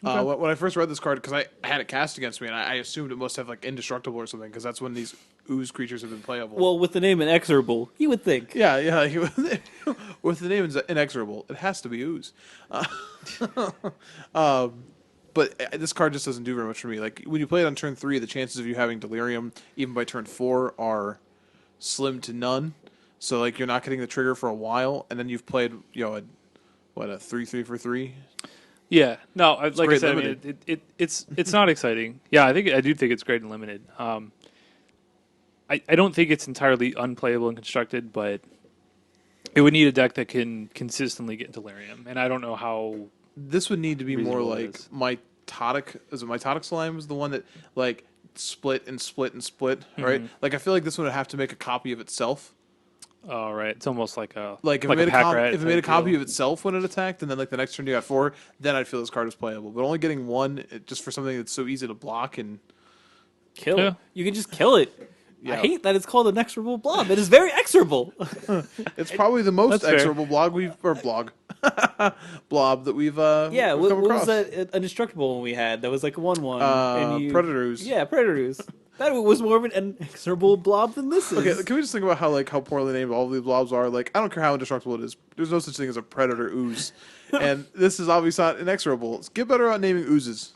Okay.
When I first read this card, because I had it cast against me, and I assumed it must have like indestructible or something, because that's when these ooze creatures have been playable.
Well, with the name Inexorable, you would think.
Yeah. With the name Inexorable, it has to be ooze. But this card just doesn't do very much for me. Like when you play it on turn 3, the chances of you having Delirium, even by turn 4, are slim to none. So like you're not getting the trigger for a while, and then you've played a 3/3 for 3.
Yeah, no, like I said,
limited.
it's not exciting. Yeah, I do think it's great and limited. I don't think it's entirely unplayable and constructed, but it would need a deck that can consistently get Delirium, and I don't know how.
This would need to be more
reasonable it
like
is.
Mitotic. Is it Mitotic Slime? Was the one that like split and split and split, right? Like I feel like this one would have to make a copy of itself.
Oh, right. It's almost like a
Like if
like
it made
a pack rat
if it made a
type
copy
deal.
of itself when it attacked, and then like the next turn you got 4, then I'd feel this card was playable. But only getting 1 just for something that's so easy to block and
Kill.
Yeah.
You can just kill it.
Yeah.
I hate that it's called an Inexorable Blob. It is very exorable.
it's probably the most
That's fair.
exorable blob that we've
Yeah,
we've
what
come
was
across.
that indestructible one we had? That was like a 1/1.
Predator Ooze.
Yeah, Predator Ooze. That was more of an inexorable blob than this is.
Okay, can we just think about how poorly named all of these blobs are? Like, I don't care how indestructible it is. There's no such thing as a predator ooze, and this is obviously not inexorable. Get better at naming oozes.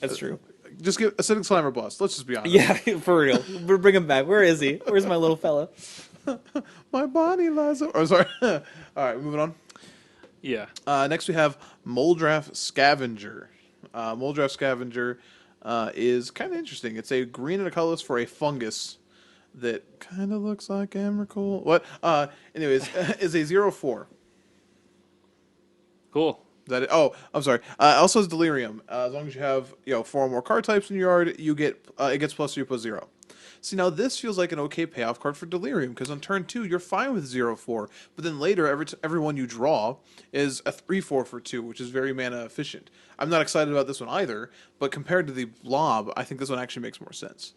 That's true.
Just give Acidic Slimer bust. Let's just be honest.
Yeah, for real. Bring him back. Where is he? Where's my little fella?
My body lies. Oh, sorry. All right, moving on.
Yeah.
Next we have Moldraff Scavenger. Moldraff Scavenger is kind of interesting. It's a green and a colorless for a fungus that kind of looks like Emrakul. What? Anyways, is a 0/4.
Cool.
Is that it? Oh, I'm sorry. Also has Delirium. As long as you have 4 or more card types in your yard, you get it gets +3 +0. See, now this feels like an okay payoff card for Delirium because on turn 2 you're fine with 0/4, but then later every one you draw is a 3/4 for 2, which is very mana efficient. I'm not excited about this one either, but compared to the Blob, I think this one actually makes more sense.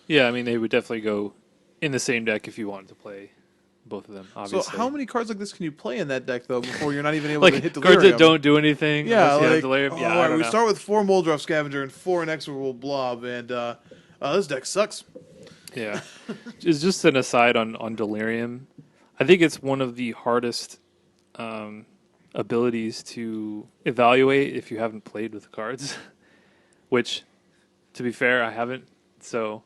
Yeah, I mean, they would definitely go in the same deck if you wanted to play both of them, obviously.
So how many cards like this can you play in that deck though before you're not even able
like
to hit Delirium?
cards that don't do anything?
Yeah,
unless you have
like
Delirium? Yeah,
all
I
right,
don't
we
know.
start with 4 Moldraff Scavenger and 4 Inexorable Blob, and this deck sucks.
Yeah. It's just an aside on Delirium. I think it's one of the hardest abilities to evaluate if you haven't played with the cards, which, to be fair, I haven't. So,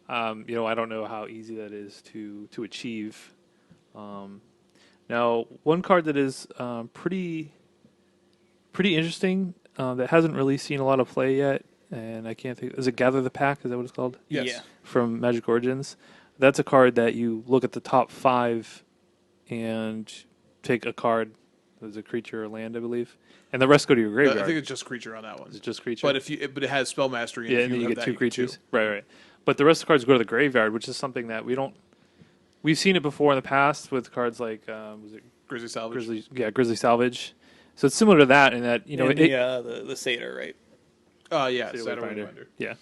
I don't know how easy that is to achieve. Now, one card that is pretty interesting that hasn't really seen a lot of play yet, and I can't think. Is it Gather the Pack? Is that what it's called?
Yes.
Yeah.
From Magic Origins. That's a card that you look at the top 5 and take a card. There's a creature or land, I believe, and the rest go to your graveyard.
I think it's just creature on that one.
Is it just creature?
But but it has spell mastery.
yeah,
if
and then you
have
get
that,
2
get
creatures.
2.
Right. But the rest of the cards go to the graveyard, which is something that we've seen it before in the past with cards like was it
Grizzly Salvage.
Grizzly Salvage. So it's similar to that in that
And the Satyr, right?
Yeah,
Satyr
Satyr
Wayfinder.
Wayfinder.
Yeah.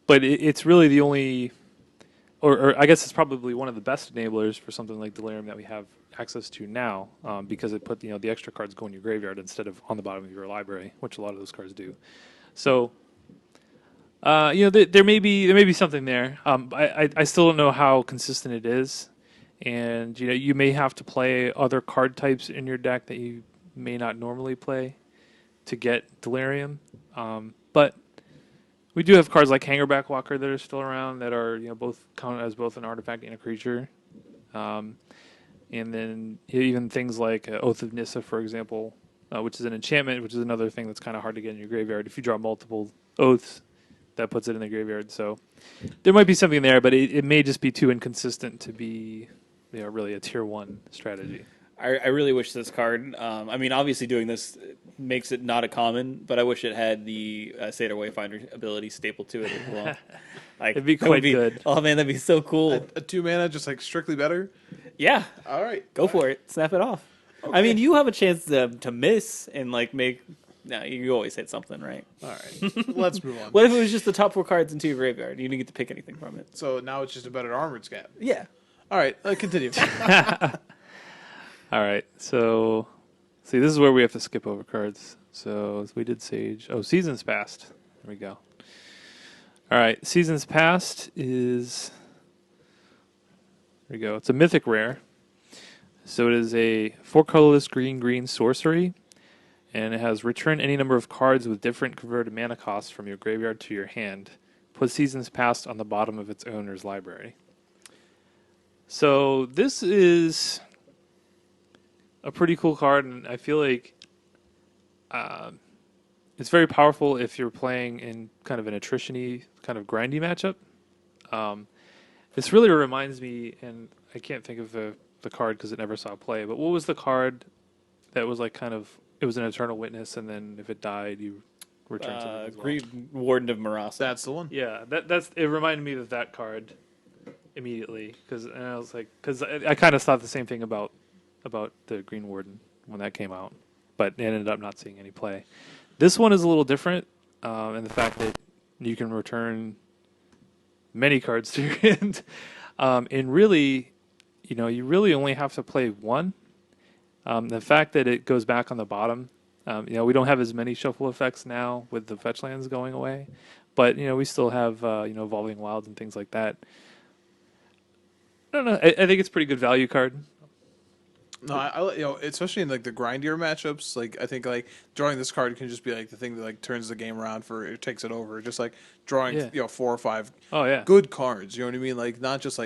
But it's really the only, or I guess it's probably one of the best enablers for something like Delirium that we have access to now, because it put the extra cards go in your graveyard instead of on the bottom of your library, which a lot of those cards do. So, there may be something there. I still don't know how consistent it is, and you may have to play other card types in your deck that you may not normally play to get Delirium, but we do have cards like Hangerback Walker that are still around that are both counted as both an artifact and a creature, and then even things like Oath of Nissa, for example, which is an enchantment, which is another thing that's kind of hard to get in your graveyard. If you draw multiple oaths, that puts it in the graveyard. So there might be something there, but it may just be too inconsistent to be really a tier 1 strategy.
I really wish this card. Obviously doing this makes it not a common, but I wish it had the Satyr Wayfinder ability stapled to it as well. Like,
It'd be
that would
quite good.
Oh man, that'd be so cool.
A 2 mana, just like strictly better.
Yeah,
All right,
go for it. Snap it off. I mean, you have a chance to miss and like make. No, you always hit something, right?
All right. Let's move on.
What if it was just the top 4 cards into your graveyard? You didn't get to pick anything from it.
So now it's just a better armored scat.
Yeah.
All right, continue.
All right, so see, this is where we have to skip over cards. So we did Sage. Oh, Seasons Past. There we go. All right, Seasons Past is. There we go. It's a mythic rare. So it is a 4 colorless green sorcery, and it has return any number of cards with different converted mana costs from your graveyard to your hand. Put Seasons Past on the bottom of its owner's library. So this is a pretty cool card, and I feel like it's very powerful if you're playing in kind of an attrition-y, kind of grindy matchup. This really reminds me, and I can't think of the card because it never saw play, but what was the card that was like kind of, it was an Eternal Witness, and then if it died, you return something as well?
Green Warden of Marasa.
That's the one.
Yeah, it reminded me of that card immediately, because I kind of thought the same thing about the Green Warden when that came out, but it ended up not seeing any play. This one is a little different in the fact that you can return many cards to your hand, and really, you really only have to play one. The fact that it goes back on the bottom, we don't have as many shuffle effects now with the fetch lands going away, but we still have Evolving Wilds and things like that. I don't know. I think it's a pretty good value card.
No, especially in like the grindier matchups, like I think like drawing this card can just be like the thing that like turns the game around for it takes it over. Just like drawing,
Yeah.
4 or 5
Oh yeah.
good cards. You know what I mean? Like not just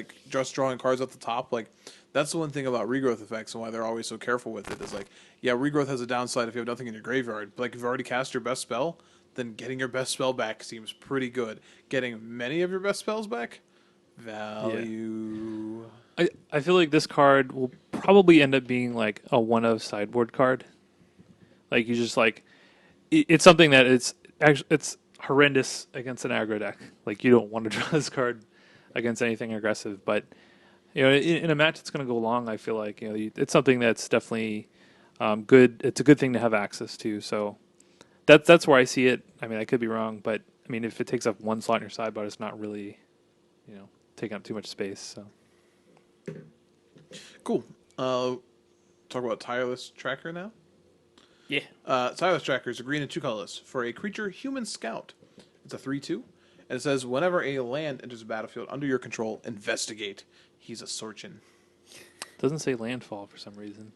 drawing cards at the top. Like that's the one thing about regrowth effects and why they're always so careful with it is like, yeah, regrowth has a downside if you have nothing in your graveyard. But like if you've already cast your best spell, then getting your best spell back seems pretty good. Getting many of your best spells back, value.
I feel like this card will probably end up being like a one of sideboard card. Like you just like it's something that it's horrendous against an aggro deck. Like you don't want to draw this card against anything aggressive, but in a match that's going to go long, I feel like it's something that's definitely good. It's a good thing to have access to. So that's where I see it. I mean, I could be wrong, but I mean, if it takes up one slot in your sideboard, it's not really taking up too much space. So.
Cool. Talk about Tireless Tracker now.
Yeah.
Tireless Tracker is a green and 2 colorless for a creature human scout. It's a 3/2, and it says whenever a land enters a battlefield under your control, investigate. He's a Sorchin.
Doesn't say landfall for some reason.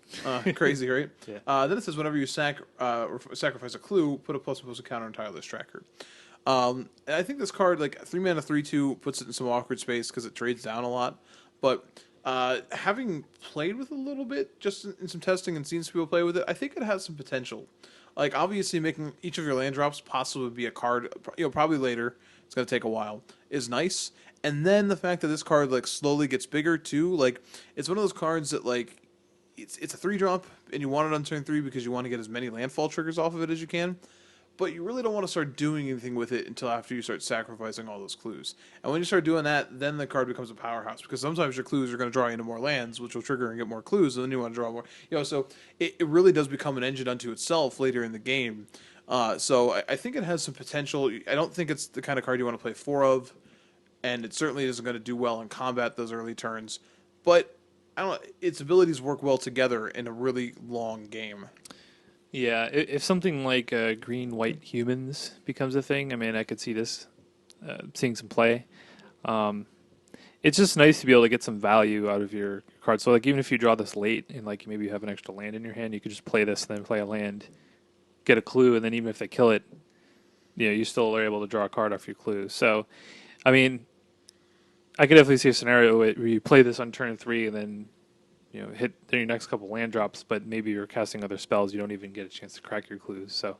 Crazy, right?
Yeah.
Then it says whenever you sacrifice a clue, put a +++ counter on Tireless Tracker. And I think this card, like 3 mana 3/2, puts it in some awkward space because it trades down a lot. But having played with it a little bit, just in some testing and seen some people play with it, I think it has some potential. Like obviously, making each of your land drops possibly be a card, probably later. It's gonna take a while. Is nice. And then the fact that this card like slowly gets bigger too, like it's one of those cards that like it's a 3-drop and you want it on turn 3 because you want to get as many landfall triggers off of it as you can. But you really don't want to start doing anything with it until after you start sacrificing all those clues. And when you start doing that, then the card becomes a powerhouse because sometimes your clues are going to draw you into more lands, which will trigger and get more clues, and then you want to draw more. So it really does become an engine unto itself later in the game. So I think it has some potential. I don't think it's the kind of card you want to play 4 of, and it certainly isn't going to do well in combat those early turns. But I don't know, its abilities work well together in a really long game.
Yeah, if something like green-white humans becomes a thing, I mean, I could see this seeing some play. It's just nice to be able to get some value out of your card. So, like, even if you draw this late and, like, maybe you have an extra land in your hand, you could just play this, then play a land, get a clue, and then even if they kill it, you still are able to draw a card off your clue. So, I mean, I could definitely see a scenario where you play this on turn 3 and then hit your next couple land drops, but maybe you're casting other spells, you don't even get a chance to crack your clues. So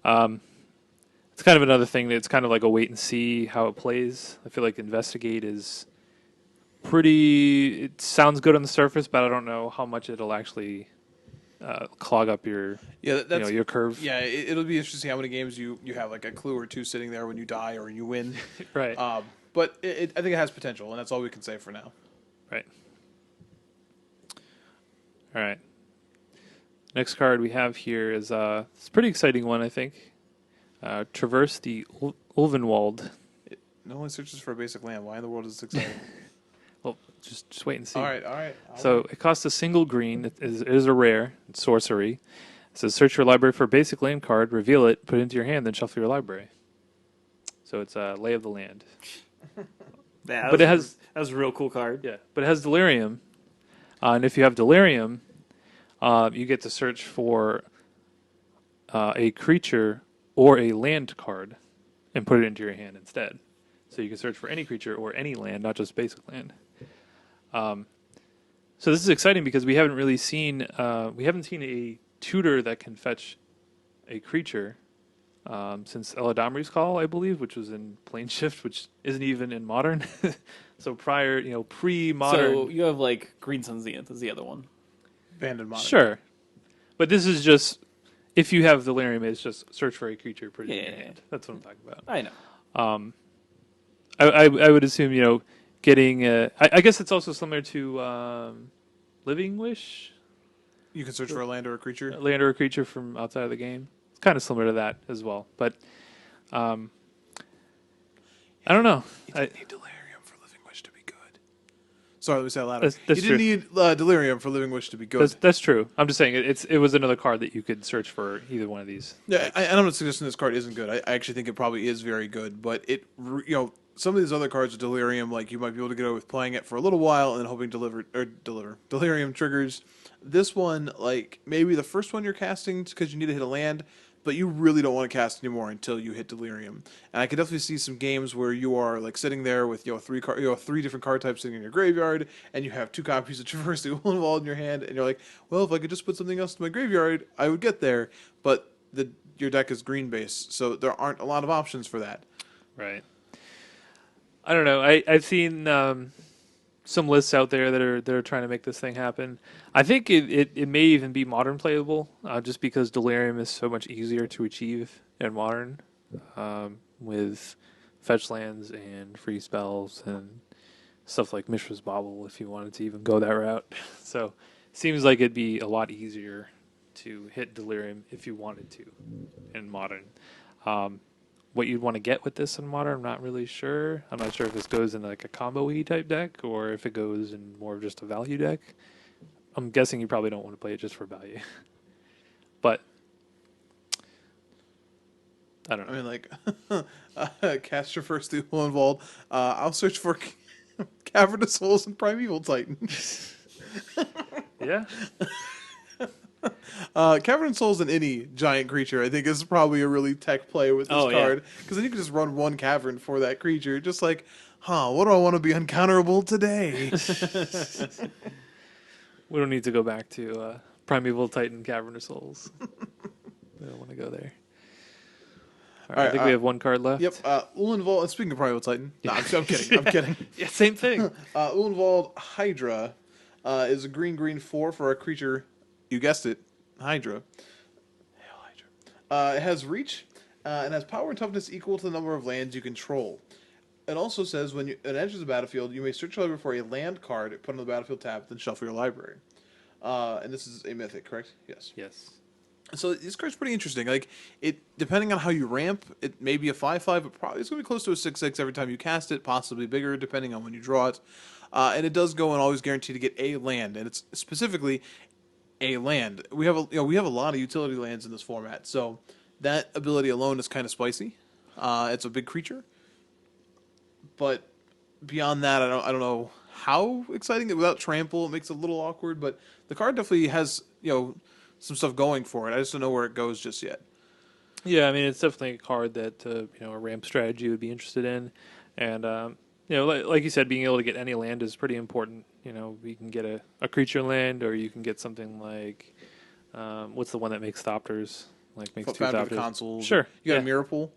it's kind of another thing that's kind of like a wait and see how it plays. I feel like Investigate is it sounds good on the surface, but I don't know how much it'll actually clog up your your curve.
Yeah, it'll be interesting to see how many games you have like a clue or 2 sitting there when you die or you win.
Right.
But I think it has potential, and that's all we can say for now.
Right. All right. Next card we have here is it's a pretty exciting one, I think. Traverse the Ulvenwald.
It only searches for a basic land. Why in the world is it exciting?
Well, just wait and see.
All right.
So it costs a single green. It is a rare. It's sorcery. It says search your library for a basic land card, reveal it, put it into your hand, then shuffle your library. So it's a Lay of the Land.
Yeah,
But that
was a real cool card.
Yeah, but it has Delirium. And if you have Delirium, you get to search for a creature or a land card and put it into your hand instead. So you can search for any creature or any land, not just basic land. So this is exciting because we haven't really seen a tutor that can fetch a creature since Eladamri's Call, I believe, which was in Plane Shift, which isn't even in Modern. So prior, pre-Modern.
So you have like Green Sun Zenith is the other one.
Banned in Modern.
Sure. But this is just, if you have Delirium, it's just search for a creature, put it in your hand. That's what I'm talking about.
I know.
I would assume, getting, I guess it's also similar to Living Wish.
You can search for a land or a creature.
A land or a creature from outside of the game. It's kind of similar to that as well. But I don't know.
You didn't need Delirium for Living Wish to be good. Sorry, let me say that louder.
That's
you didn't need Delirium for Living Wish to be good.
That's true. I'm just saying it was another card that you could search for either one of these.
Yeah, I'm not suggesting this card isn't good. I actually think it probably is very good, but some of these other cards with Delirium, like you might be able to get away with playing it for a little while and then hoping Delirium triggers. This one, like maybe the first one you're casting because you need to hit a land, but you really don't want to cast anymore until you hit Delirium. And I could definitely see some games where you are like sitting there with three different card types sitting in your graveyard, and you have 2 copies of Traverse the Wall in your hand, and you're like, well, if I could just put something else in my graveyard, I would get there. But your deck is green based, so there aren't a lot of options for that.
Right. I don't know. I've seen some lists out there that are trying to make this thing happen. I think it may even be modern playable, just because Delirium is so much easier to achieve in modern, with fetch lands and free spells and stuff like Mishra's Bauble, if you wanted to even go that route. So seems like it'd be a lot easier to hit Delirium if you wanted to in modern. What you'd want to get with this in modern, I'm not really sure. I'm not sure if this goes in like a combo-y type deck or if it goes in more of just a value deck. I'm guessing you probably don't want to play it just for value. But I don't know.
I mean, like, cast Traverse the Wall. I'll search for Cavern of Souls and Primeval Titan.
Yeah.
Cavern of Souls and any giant creature, I think, is probably a really tech play with this card. Because then you can just run 1 Cavern for that creature. Just like, what do I want to be uncounterable today?
We don't need to go back to Primeval Titan Cavern of Souls. We don't want to go there. All right, I think we have 1 card left.
Yep. Ulenvold, speaking of Primeval Titan. No, I'm kidding. I'm kidding.
Yeah, same thing.
Ulenvold Hydra is a green 4 for a creature. You guessed it, Hydra. Hail Hydra. It has reach and has power and toughness equal to the number of lands you control. It also says when it enters the battlefield, you may search your library for a land card, put on the battlefield tab, then shuffle your library. And this is a mythic, correct? Yes.
Yes.
So this card's pretty interesting. Like depending on how you ramp, it may be a 5/5, but probably it's going to be close to a 6/6 every time you cast it, possibly bigger depending on when you draw it. And it does go and always guarantee to get a land, and it's specifically a land. We have a lot of utility lands in this format, so that ability alone is kind of spicy. It's a big creature, but beyond that, I don't know how exciting it. Without trample, it makes it a little awkward, but the card definitely has some stuff going for it. I just don't know where it goes just yet.
Yeah, I mean it's definitely a card that a ramp strategy would be interested in, and like you said, being able to get any land is pretty important. You can get a creature land, or you can get something like what's the one that makes Thopters? Like makes 2 Thopters.
Consoles.
Sure.
You got a Mirror Pool.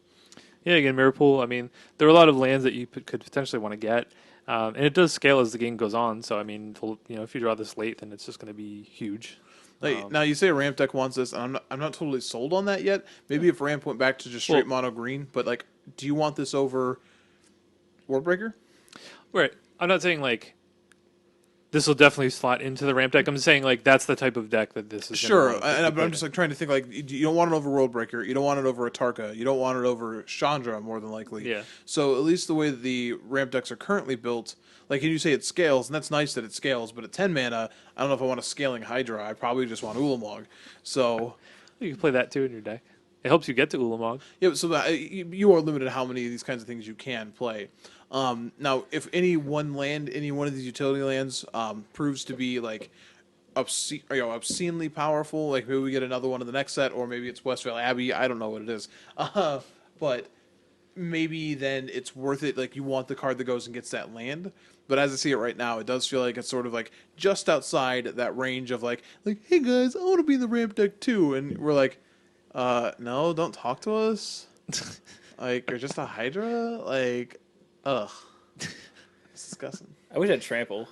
Yeah, you get a Mirror Pool. I mean, there are a lot of lands that you could potentially want to get, and it does scale as the game goes on. So I mean, if you draw this late, then it's just going to be huge.
Now you say a ramp deck wants this, and I'm not totally sold on that yet. Maybe if ramp went back to just straight mono green, but like, do you want this over Warbreaker?
Right. I'm not saying like this will definitely slot into the ramp deck. I'm saying like that's the type of deck that this is.
Sure, but I'm just like trying to think like you don't want it over Worldbreaker, you don't want it over Atarka, you don't want it over Chandra more than likely.
Yeah.
So at least the way that the ramp decks are currently built, like you say it scales, and that's nice that it scales, but at 10 mana, I don't know if I want a scaling Hydra. I probably just want Ulamog. So
you can play that too in your deck. It helps you get to Ulamog.
Yeah, so you are limited how many of these kinds of things you can play. Now, if any one of these utility lands proves to be like obscenely powerful, like maybe we get another one in the next set, or maybe it's Westvale Abbey, I don't know what it is. But maybe then it's worth it, like you want the card that goes and gets that land. But as I see it right now, it does feel like it's sort of like just outside that range of like, hey guys, I want to be in the ramp deck too. And we're like, no, don't talk to us. Like, you're just a Hydra? Like, ugh. It's disgusting.
I wish I had trample.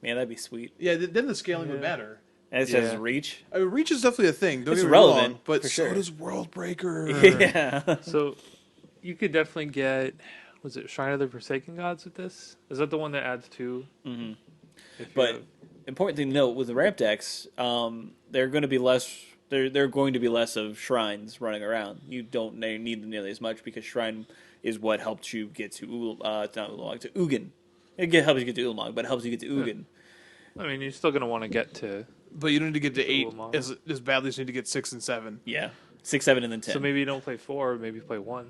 Man, that'd be sweet.
Yeah, then the scaling would matter.
And it says reach.
I mean, reach is definitely a thing. Don't
It's
get me
relevant,
wrong, but
for
so
sure.
does Worldbreaker.
Yeah.
So you could definitely get, was it Shrine of the Forsaken Gods with this? Is that the one that adds 2?
Mm-hmm.
If
But important thing to note with the ramp decks, they're going to be less. They're going to be less of shrines running around. You don't need them nearly as much because shrine is what helps you get to to Ugin. Helps you get to Ulamog, but it helps you get to Ugin.
I mean, you're still going to want to get to.
But you don't need to get to 8
Ulamog.
as badly as you need to get 6 and 7.
Yeah, 6, 7, and then 10.
So maybe you don't play 4, maybe you play 1.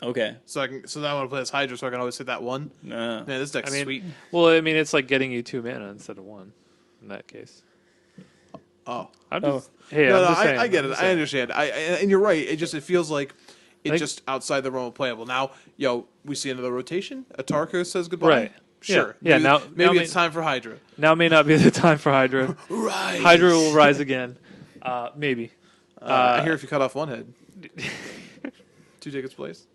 Okay.
So now I want to play this Hydra, so I can always hit that one.
No.
Man, this deck's
I mean,
sweet.
well, I mean, it's like getting you 2 mana instead of 1 in that case.
Oh.
I'm
Oh.
just, hey,
No,
I'm
no,
just saying.
I get
I'm
it.
just
I
saying.
understand. And you're right. It feels like it's
Like-
just outside the realm of playable. Now, we see another rotation. Atarka says goodbye.
Right.
Sure.
Yeah, now
maybe
may-
it's time for Hydra.
Now may not be the time for Hydra.
Rise.
Hydra will rise again. Maybe.
I hear if you cut off one head, 2 tickets place.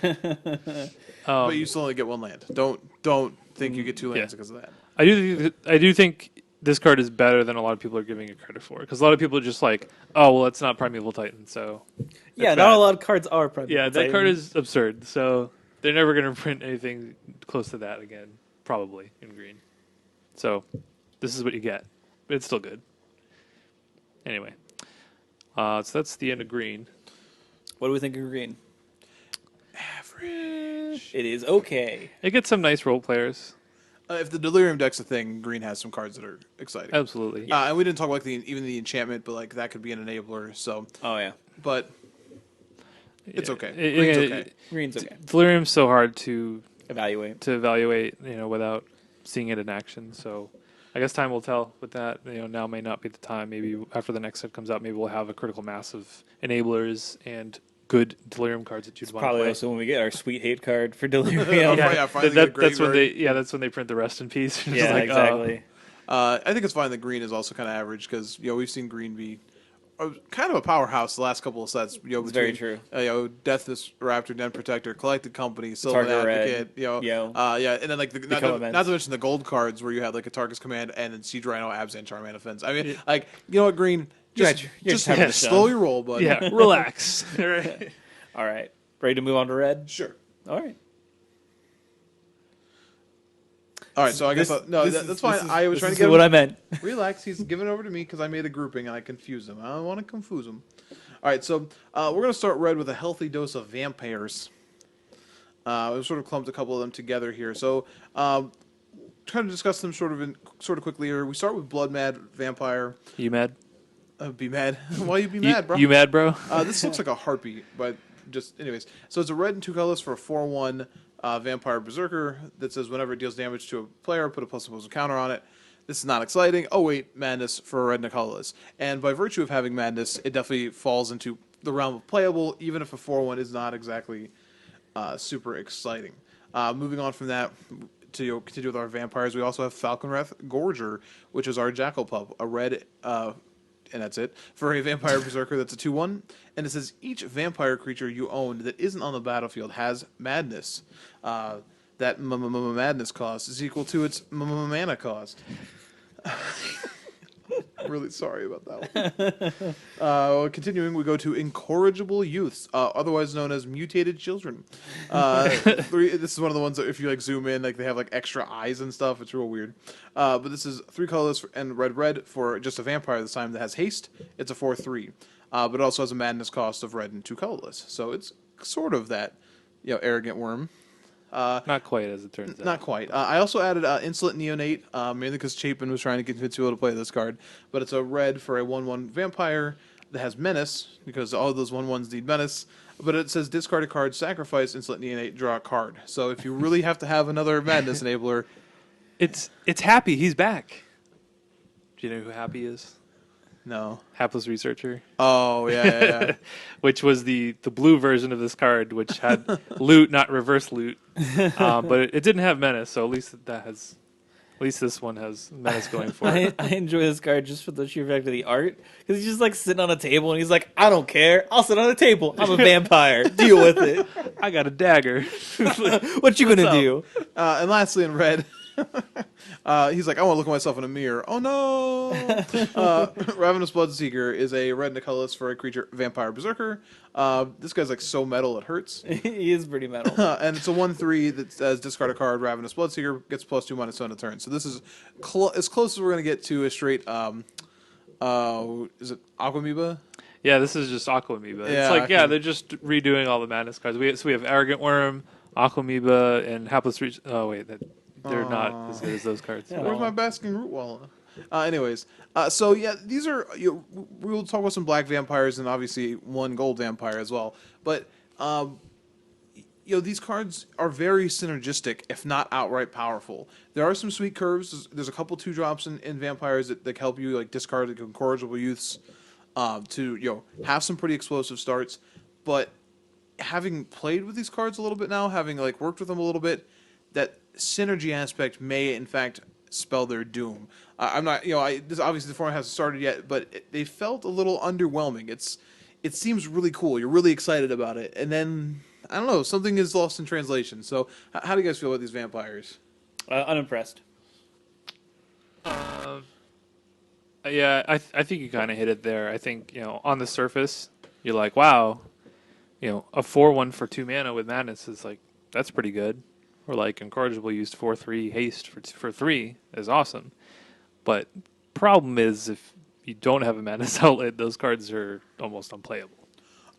But you still only get 1 land. Don't think you get 2 lands
Yeah.
because of that.
I do think this card is better than a lot of people are giving it credit for. Because a lot of people are just like, oh, well, it's not Primeval Titan, so.
Yeah,
it's
not
bad.
a lot of cards are probably.
Yeah, that card is absurd. So they're never going to print anything close to that again, probably, in green. So this is what you get. But it's still good. Anyway. So that's the end of green.
What do we think of green?
Average.
It is okay.
It gets some nice role players.
If the Delirium deck's a thing, green has some cards that are exciting.
Absolutely.
And we didn't talk about even the enchantment, but like that could be an enabler. So,
Oh yeah,
but it's okay.
It-
Green's
it-
okay.
green's okay.
Delirium's so hard to
Evaluate.
evaluate, without seeing it in action. So I guess time will tell with that. Now may not be the time. Maybe after the next set comes out, maybe we'll have a critical mass of enablers and good Delirium cards that you'd want to
Probably
play.
also when we get our sweet hate card for Delirium.
Finally get a
that's when
graveyard.
that's when they print the rest in peace. It's
Yeah,
like,
exactly.
I think it's fine that green is also kind of average because we've seen green be kind of a powerhouse the last couple of sets.
It's very true.
Deathless Raptor, Den Protector, Collected Company, Sylvan
Target Red,
Advocate. And then like
Become
not to mention the gold cards where you had like a Target's Command and then Siege Rhino, Abzan, Charman Offense. I mean, you know what, green.
You're
Just
having this done.
slow your roll, bud.
yeah, relax. Right.
All right, ready to move on to red.
Sure.
All right.
All right, so I guess that's fine. I was trying to get
what I meant.
relax. He's giving it over to me because I made a grouping and I confused him. I don't want to confuse him. All right, so we're going to start red with a healthy dose of vampires. We've sort of clumped a couple of them together here. So trying to discuss them sort of quickly here. We start with Blood Mad Vampire.
You mad?
Be mad. Why you be mad, bro?
You mad, bro?
This looks like a heartbeat, but just anyways. So it's a red and 2 colors for a 4/1 Vampire Berserker that says whenever it deals damage to a player, put a +1/+1 counter on it. This is not exciting. Oh wait, madness for a red and a colorless. And by virtue of having madness, it definitely falls into the realm of playable, even if a 4/1 is not exactly super exciting. Moving on from that to continue with our vampires, we also have Falconwrath Gorger, which is our Jackal Pup, a red. And that's it, for a Vampire Berserker that's a 2/1. And it says each vampire creature you own that isn't on the battlefield has madness. That madness cost is equal to its mana cost. Really sorry about that one. Continuing, we go to Incorrigible Youths, otherwise known as Mutated Children. This is one of the ones that if you like zoom in, like they have like extra eyes and stuff. It's real weird. But this is 3 colors and red for just a vampire this time that has haste. It's a 4/3, but it also has a madness cost of red and 2 colorless. So it's sort of that, arrogant worm.
Not quite, as it turns out.
Not quite. I also added Insolent Neonate, mainly because Chapin was trying to convince people to play this card. But it's a red for a 1/1 vampire that has Menace, because all of those 1/1s need Menace. But it says discard a card, sacrifice Insolent Neonate, draw a card. So if you really have to have another Madness enabler...
It's Happy. He's back. Do you know who Happy is?
No.
Hapless Researcher.
Oh, yeah.
Which was the blue version of this card, which had loot, not reverse loot. But it didn't have Menace, so at least this one has Menace going for it.
I enjoy this card just for the sheer fact of the art, because he's just like sitting on a table and he's like, I don't care, I'll sit on a table. I'm a vampire. Deal with it.
I got a dagger.
What you gonna
up?
do?
And lastly, in red... he's like, I want to look at myself in a mirror. Oh no! Ravenous Bloodseeker is a red and a colorless for a creature vampire berserker. This guy's like so metal it hurts.
He is pretty metal.
And it's a 1/3 that says discard a card. Ravenous Bloodseeker gets +2/-2 on a turn. So this is as close as we're gonna get to a straight. Is it Aquamoeba?
Yeah, this is just Aquamoeba.
Yeah,
It's like, they're just redoing all the Madness cards. So we have Arrogant Worm, Aquamoeba, and Hapless Reach. Oh wait, they're not as good as those cards.
Yeah.
Where's my basking root wall? Anyways, so yeah, these are. We'll talk about some black vampires and obviously 1 gold vampire as well. But these cards are very synergistic, if not outright powerful. There are some sweet curves. There's a couple 2-drops in vampires that help you like discard the incorrigible youths to have some pretty explosive starts. But having played with these cards a little bit now, having like worked with them a little bit, that synergy aspect may in fact spell their doom. I'm not, this obviously the format hasn't started yet, but they felt a little underwhelming. It seems really cool. You're really excited about it, and then I don't know, something is lost in translation. So, how do you guys feel about these vampires?
Unimpressed.
Yeah, I think you kind of hit it there. I think, on the surface, you're like, wow, a 4/1 for 2 mana with Madness is like, that's pretty good. Or like Incorrigible used 4/3 haste for 3 is awesome. But problem is, if you don't have a Madness outlet, those cards are almost unplayable.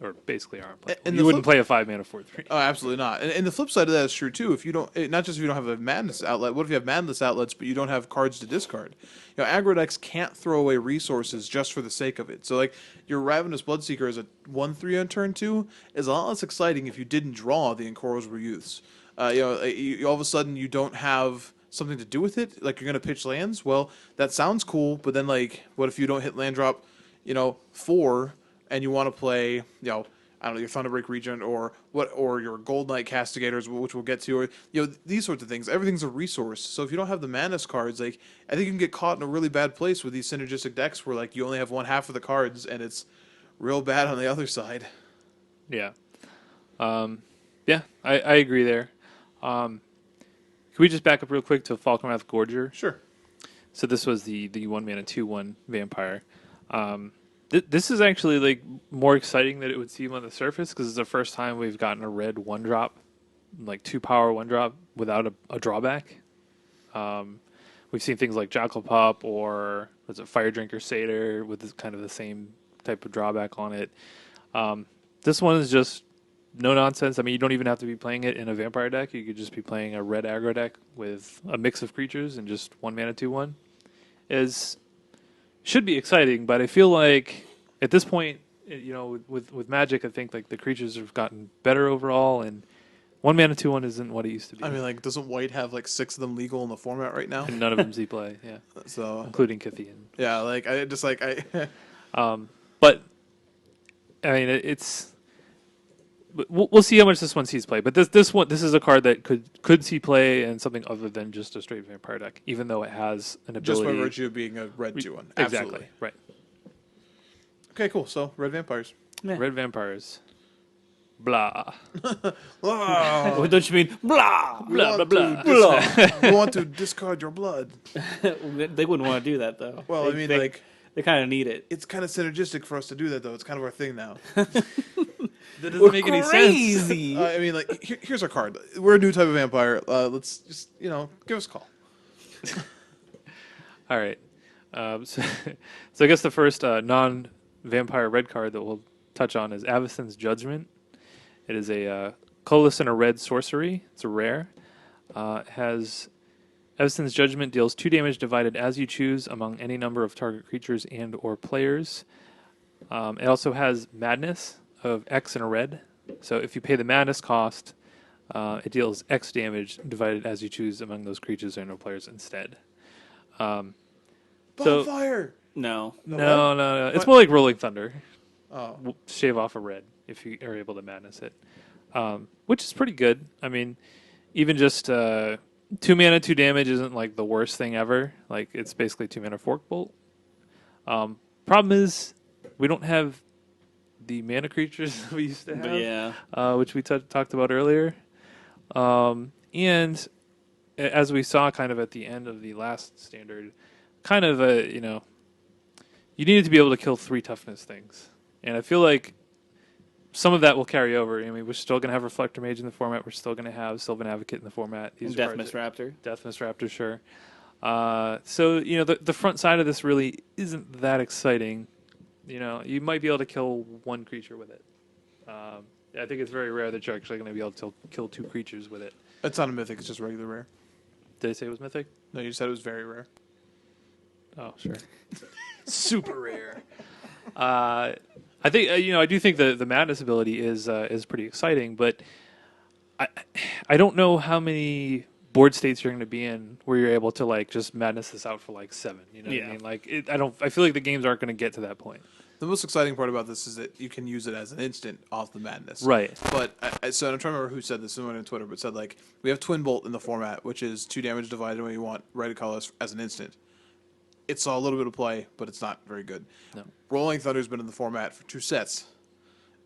Or basically are unplayable.
And
you wouldn't play a 5-mana 4/3.
Oh, absolutely not. And the flip side of that is true too. If you don't, not just if you don't have a Madness outlet, what if you have Madness outlets but you don't have cards to discard? Aggro decks can't throw away resources just for the sake of it. So like your Ravenous Bloodseeker as a 1/3 on turn 2 is a lot less exciting if you didn't draw the Incorrigible Youths. You all of a sudden you don't have something to do with it. Like you're gonna pitch lands. Well, that sounds cool, but then like, what if you don't hit land drop, 4? And you want to play, I don't know, your Thunderbreak Regent or your Gold Knight Castigators, which we'll get to, or these sorts of things. Everything's a resource. So if you don't have the Madness cards, like I think you can get caught in a really bad place with these synergistic decks where like you only have one half of the cards and it's real bad on the other side.
Yeah. Yeah, I agree there. Can we just back up real quick to Falkenrath Gorger?
Sure.
So this was the 1-mana 2/1 vampire. This is actually like more exciting than it would seem on the surface because it's the first time we've gotten a red 1-drop, like 2-power 1-drop without a drawback. We've seen things like Jackal Pup or was it Fire Drinker Satyr with this kind of the same type of drawback on it. This one is just no nonsense. I mean, you don't even have to be playing it in a vampire deck. You could just be playing a red aggro deck with a mix of creatures and just 1-mana 2/1. Should be exciting, but I feel like at this point, with Magic, I think like the creatures have gotten better overall, and 1-mana 2/1 isn't what it used to be.
I mean, like, doesn't White have like 6 of them legal in the format right now?
And none of them Z play, yeah,
So
including Kythian.
yeah, like I just like I.
But I mean, it's. We'll see how much this one sees play, but this is a card that could see play in something other than just a straight vampire deck, even though it has an ability.
Just by virtue of being a red 2/1. Absolutely.
Exactly, right.
Okay, cool. So red vampires.
Yeah.
Red vampires. Blah.
Oh,
What don't you mean? Blah!
Blah, blah, blah.
you want to discard your blood?
They wouldn't want to do that, though.
Well, I mean,
they,
like,
they kind of need it.
it's kind of synergistic for us to do that, though. It's kind of our thing now.
That doesn't make any sense.
Crazy.
I mean, like, here's our card. We're a new type of vampire. Let's just, give us a call.
All right. So I guess the first non-vampire red card that we'll touch on is Avacyn's Judgment. It is a colorless and a red sorcery. It's a rare. Has Avacyn's Judgment deals 2 damage divided as you choose among any number of target creatures and or players. It also has Madness of X and a red. So if you pay the Madness cost, it deals X damage divided as you choose among those creatures and or players instead. So
Bonfire!
No.
no. It's more like Rolling Thunder.
Oh.
Shave off a red if you are able to Madness it, which is pretty good. I mean, even just 2 mana, 2 damage isn't like the worst thing ever. Like it's basically 2 mana Fork Bolt. Problem is, we don't have the mana creatures that we used to have,
But yeah.
which we talked about earlier. And as we saw kind of at the end of the last standard, kind of you needed to be able to kill 3 toughness things. And I feel like some of that will carry over. I mean, we're still going to have Reflector Mage in the format. We're still going to have Sylvan Advocate in the format.
And Death Mist Raptor.
Death Mist Raptor, sure. So, the front side of this really isn't that exciting. You might be able to kill 1 creature with it. I think it's very rare that you're actually going to be able to kill 2 creatures with it.
It's not a mythic. It's just regular rare.
Did I say it was mythic?
No, you said it was very rare.
Oh, sure. Super rare. I think I do think the Madness ability is pretty exciting, but I don't know how many board states you're going to be in where you're able to like just madness this out for like 7. You know what I
Yeah.
mean? Like I feel like the games aren't going to get to that point.
The most exciting part about this is that you can use it as an instant off the madness.
Right.
But so I'm trying to remember who said this. Someone on Twitter, but said like we have Twin Bolt in the format, which is 2 damage divided when you want red colors as an instant. It saw a little bit of play, but it's not very good.
No.
Rolling Thunder's been in the format for 2 sets.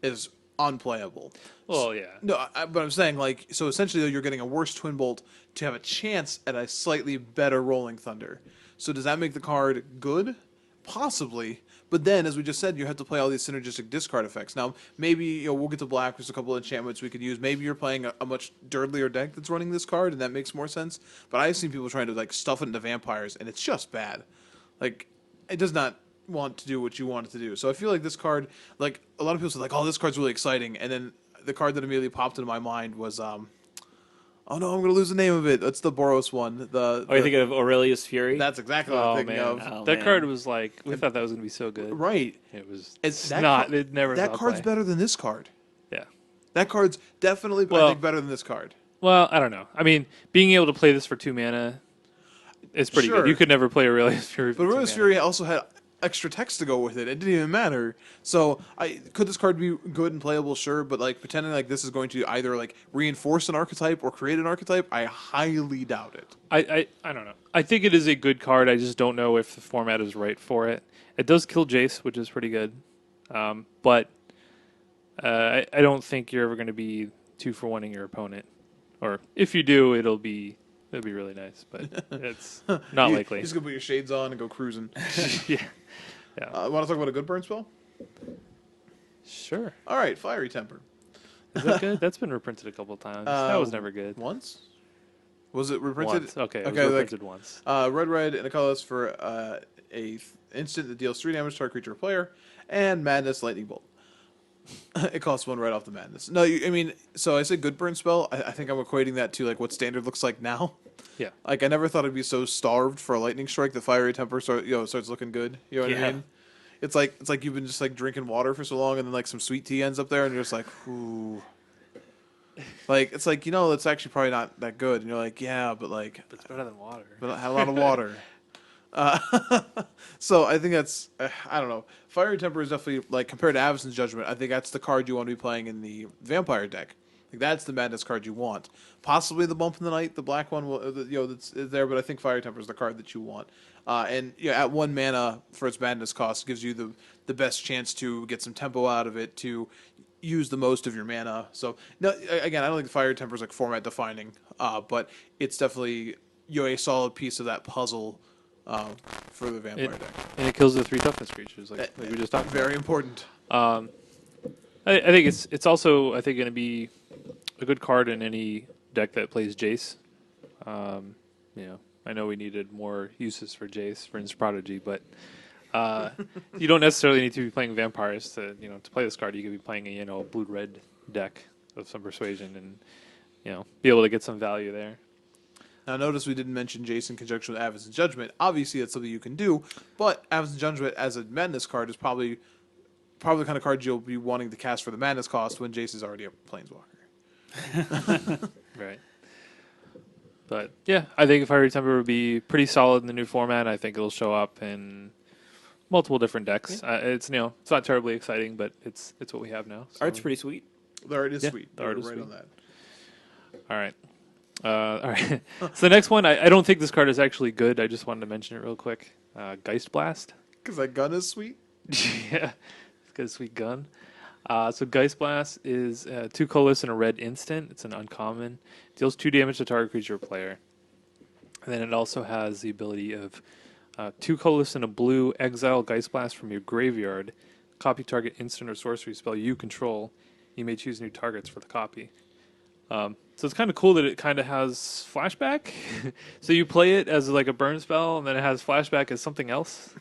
Is unplayable.
Well, yeah.
No, but I'm saying like so essentially though you're getting a worse Twin Bolt to have a chance at a slightly better Rolling Thunder. So does that make the card good? Possibly. But then, as we just said, you have to play all these synergistic discard effects. Now, maybe we'll get to black. There's a couple of enchantments we could use. Maybe you're playing a much dirtlier deck that's running this card, and that makes more sense. But I've seen people trying to like stuff it into vampires, and it's just bad. Like, it does not want to do what you want it to do. So I feel like this card, like a lot of people say, like, oh, this card's really exciting, and then the card that immediately popped into my mind was, oh no, I'm gonna lose the name of it. It's the Boros one.
you thinking of Aurelius Fury?
That's exactly what I'm thinking of.
Oh,
that
man.
card was like we thought that was going to be so good.
Right.
It was
It's
not. It never.
That
saw
card's
play.
better than this card.
Yeah.
That card's definitely, I
Well-
think, better than this card.
Well, I don't know. I mean, being able to play this for 2 mana is pretty
Sure.
good. You could never play Aurelius Fury.
But
For 2
Aurelius
mana.
Fury also had extra text to go with it. It didn't even matter. So, could this card be good and playable? Sure, but like pretending like this is going to either like reinforce an archetype or create an archetype, I highly doubt it.
I don't know. I think it is a good card. I just don't know if the format is right for it. It does kill Jace, which is pretty good. But I don't think you're ever going to be 2 for 1ing your opponent. Or if you do, it'll be really nice. But it's not likely.
You're just gonna put your shades on and go cruising.
Yeah.
Want to talk about a good burn spell?
Sure.
All right, Fiery Temper.
Is that good? That's been reprinted a couple times. That was never good.
Once? Was it reprinted?
Once. Okay, it was
like,
reprinted once.
red, and a colorless for a instant that deals 3 damage to our creature or player, and Madness Lightning Bolt. It costs 1 right off the Madness. No, I mean, so I said good burn spell. I think I'm equating that to like what standard looks like now.
Yeah.
Like I never thought I'd be so starved for a lightning strike that Fiery Temper starts looking good. You know what I mean? It's like you've been just like drinking water for so long, and then like some sweet tea ends up there, and you're just like, ooh. Like it's like it's actually probably not that good, and you're like, yeah, but like
It's better than water.
but I had a lot of water. So I think that's I don't know. Fiery Temper is definitely like compared to Avacyn's Judgment. I think that's the card you want to be playing in the Vampire deck. Like that's the Madness card you want. Possibly the Bump in the Night, the black one, that's there. But I think Fiery Temper is the card that you want. And at 1 mana for its Madness cost gives you the best chance to get some tempo out of it, to use the most of your mana. So no, again, I don't think Fiery Temper is like format defining, but it's definitely a solid piece of that puzzle for the Vampire deck.
And it kills the 3 toughness creatures, like we just talked about.
Very important.
I think it's also going to be a good card in any deck that plays Jace. I know we needed more uses for Jace for Innistrad Prodigy, but you don't necessarily need to be playing vampires to play this card. You could be playing a blue red deck of some persuasion and be able to get some value there.
Now, notice we didn't mention Jace in conjunction with Avacyn's Judgment. Obviously, that's something you can do, but Avacyn's Judgment as a Madness card is probably the kind of card you'll be wanting to cast for the Madness cost when Jace is already a Planeswalker.
Right. But yeah, I think Fiery Temper would be pretty solid in the new format. I think it'll show up in multiple different decks. Yeah. It's not terribly exciting, but it's what we have now. So.
Art's pretty sweet.
The art is sweet.
The art is
right
sweet.
on that.
All right. All right. So the next one, I don't think this card is actually good. I just wanted to mention it real quick. Geist Blast.
Because that gun is sweet?
Yeah. It's got a sweet gun. So Geist Blast is 2 colorless and a red instant. It's an uncommon. Deals 2 damage to target creature or player. And then it also has the ability of 2 colorless and a blue, exile Geist Blast from your graveyard. Copy target instant or sorcery spell you control. You may choose new targets for the copy. So it's kind of cool that it kind of has flashback. So you play it as like a burn spell, and then it has flashback as something else.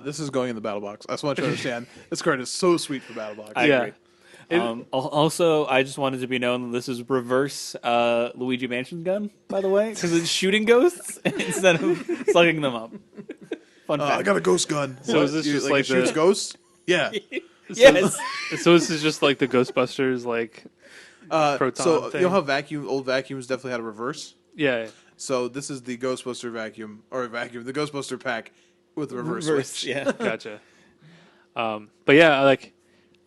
This is going in the battle box. I just want you to understand, this card is so sweet for battle box.
I agree. Also, I just wanted to be known that this is reverse Luigi Mansion's gun, by the way, because it's shooting ghosts instead of slugging them up. Fun fact.
I got a ghost gun.
So
What?
is this just
it
like
shoots
the-
ghosts? Yeah.
Yes.
So this is just like the Ghostbusters, like proton
So
thing.
you know how old vacuums definitely had a reverse.
Yeah.
So this is the Ghostbuster the Ghostbuster pack with a reverse switch.
Yeah.
Gotcha. But yeah, like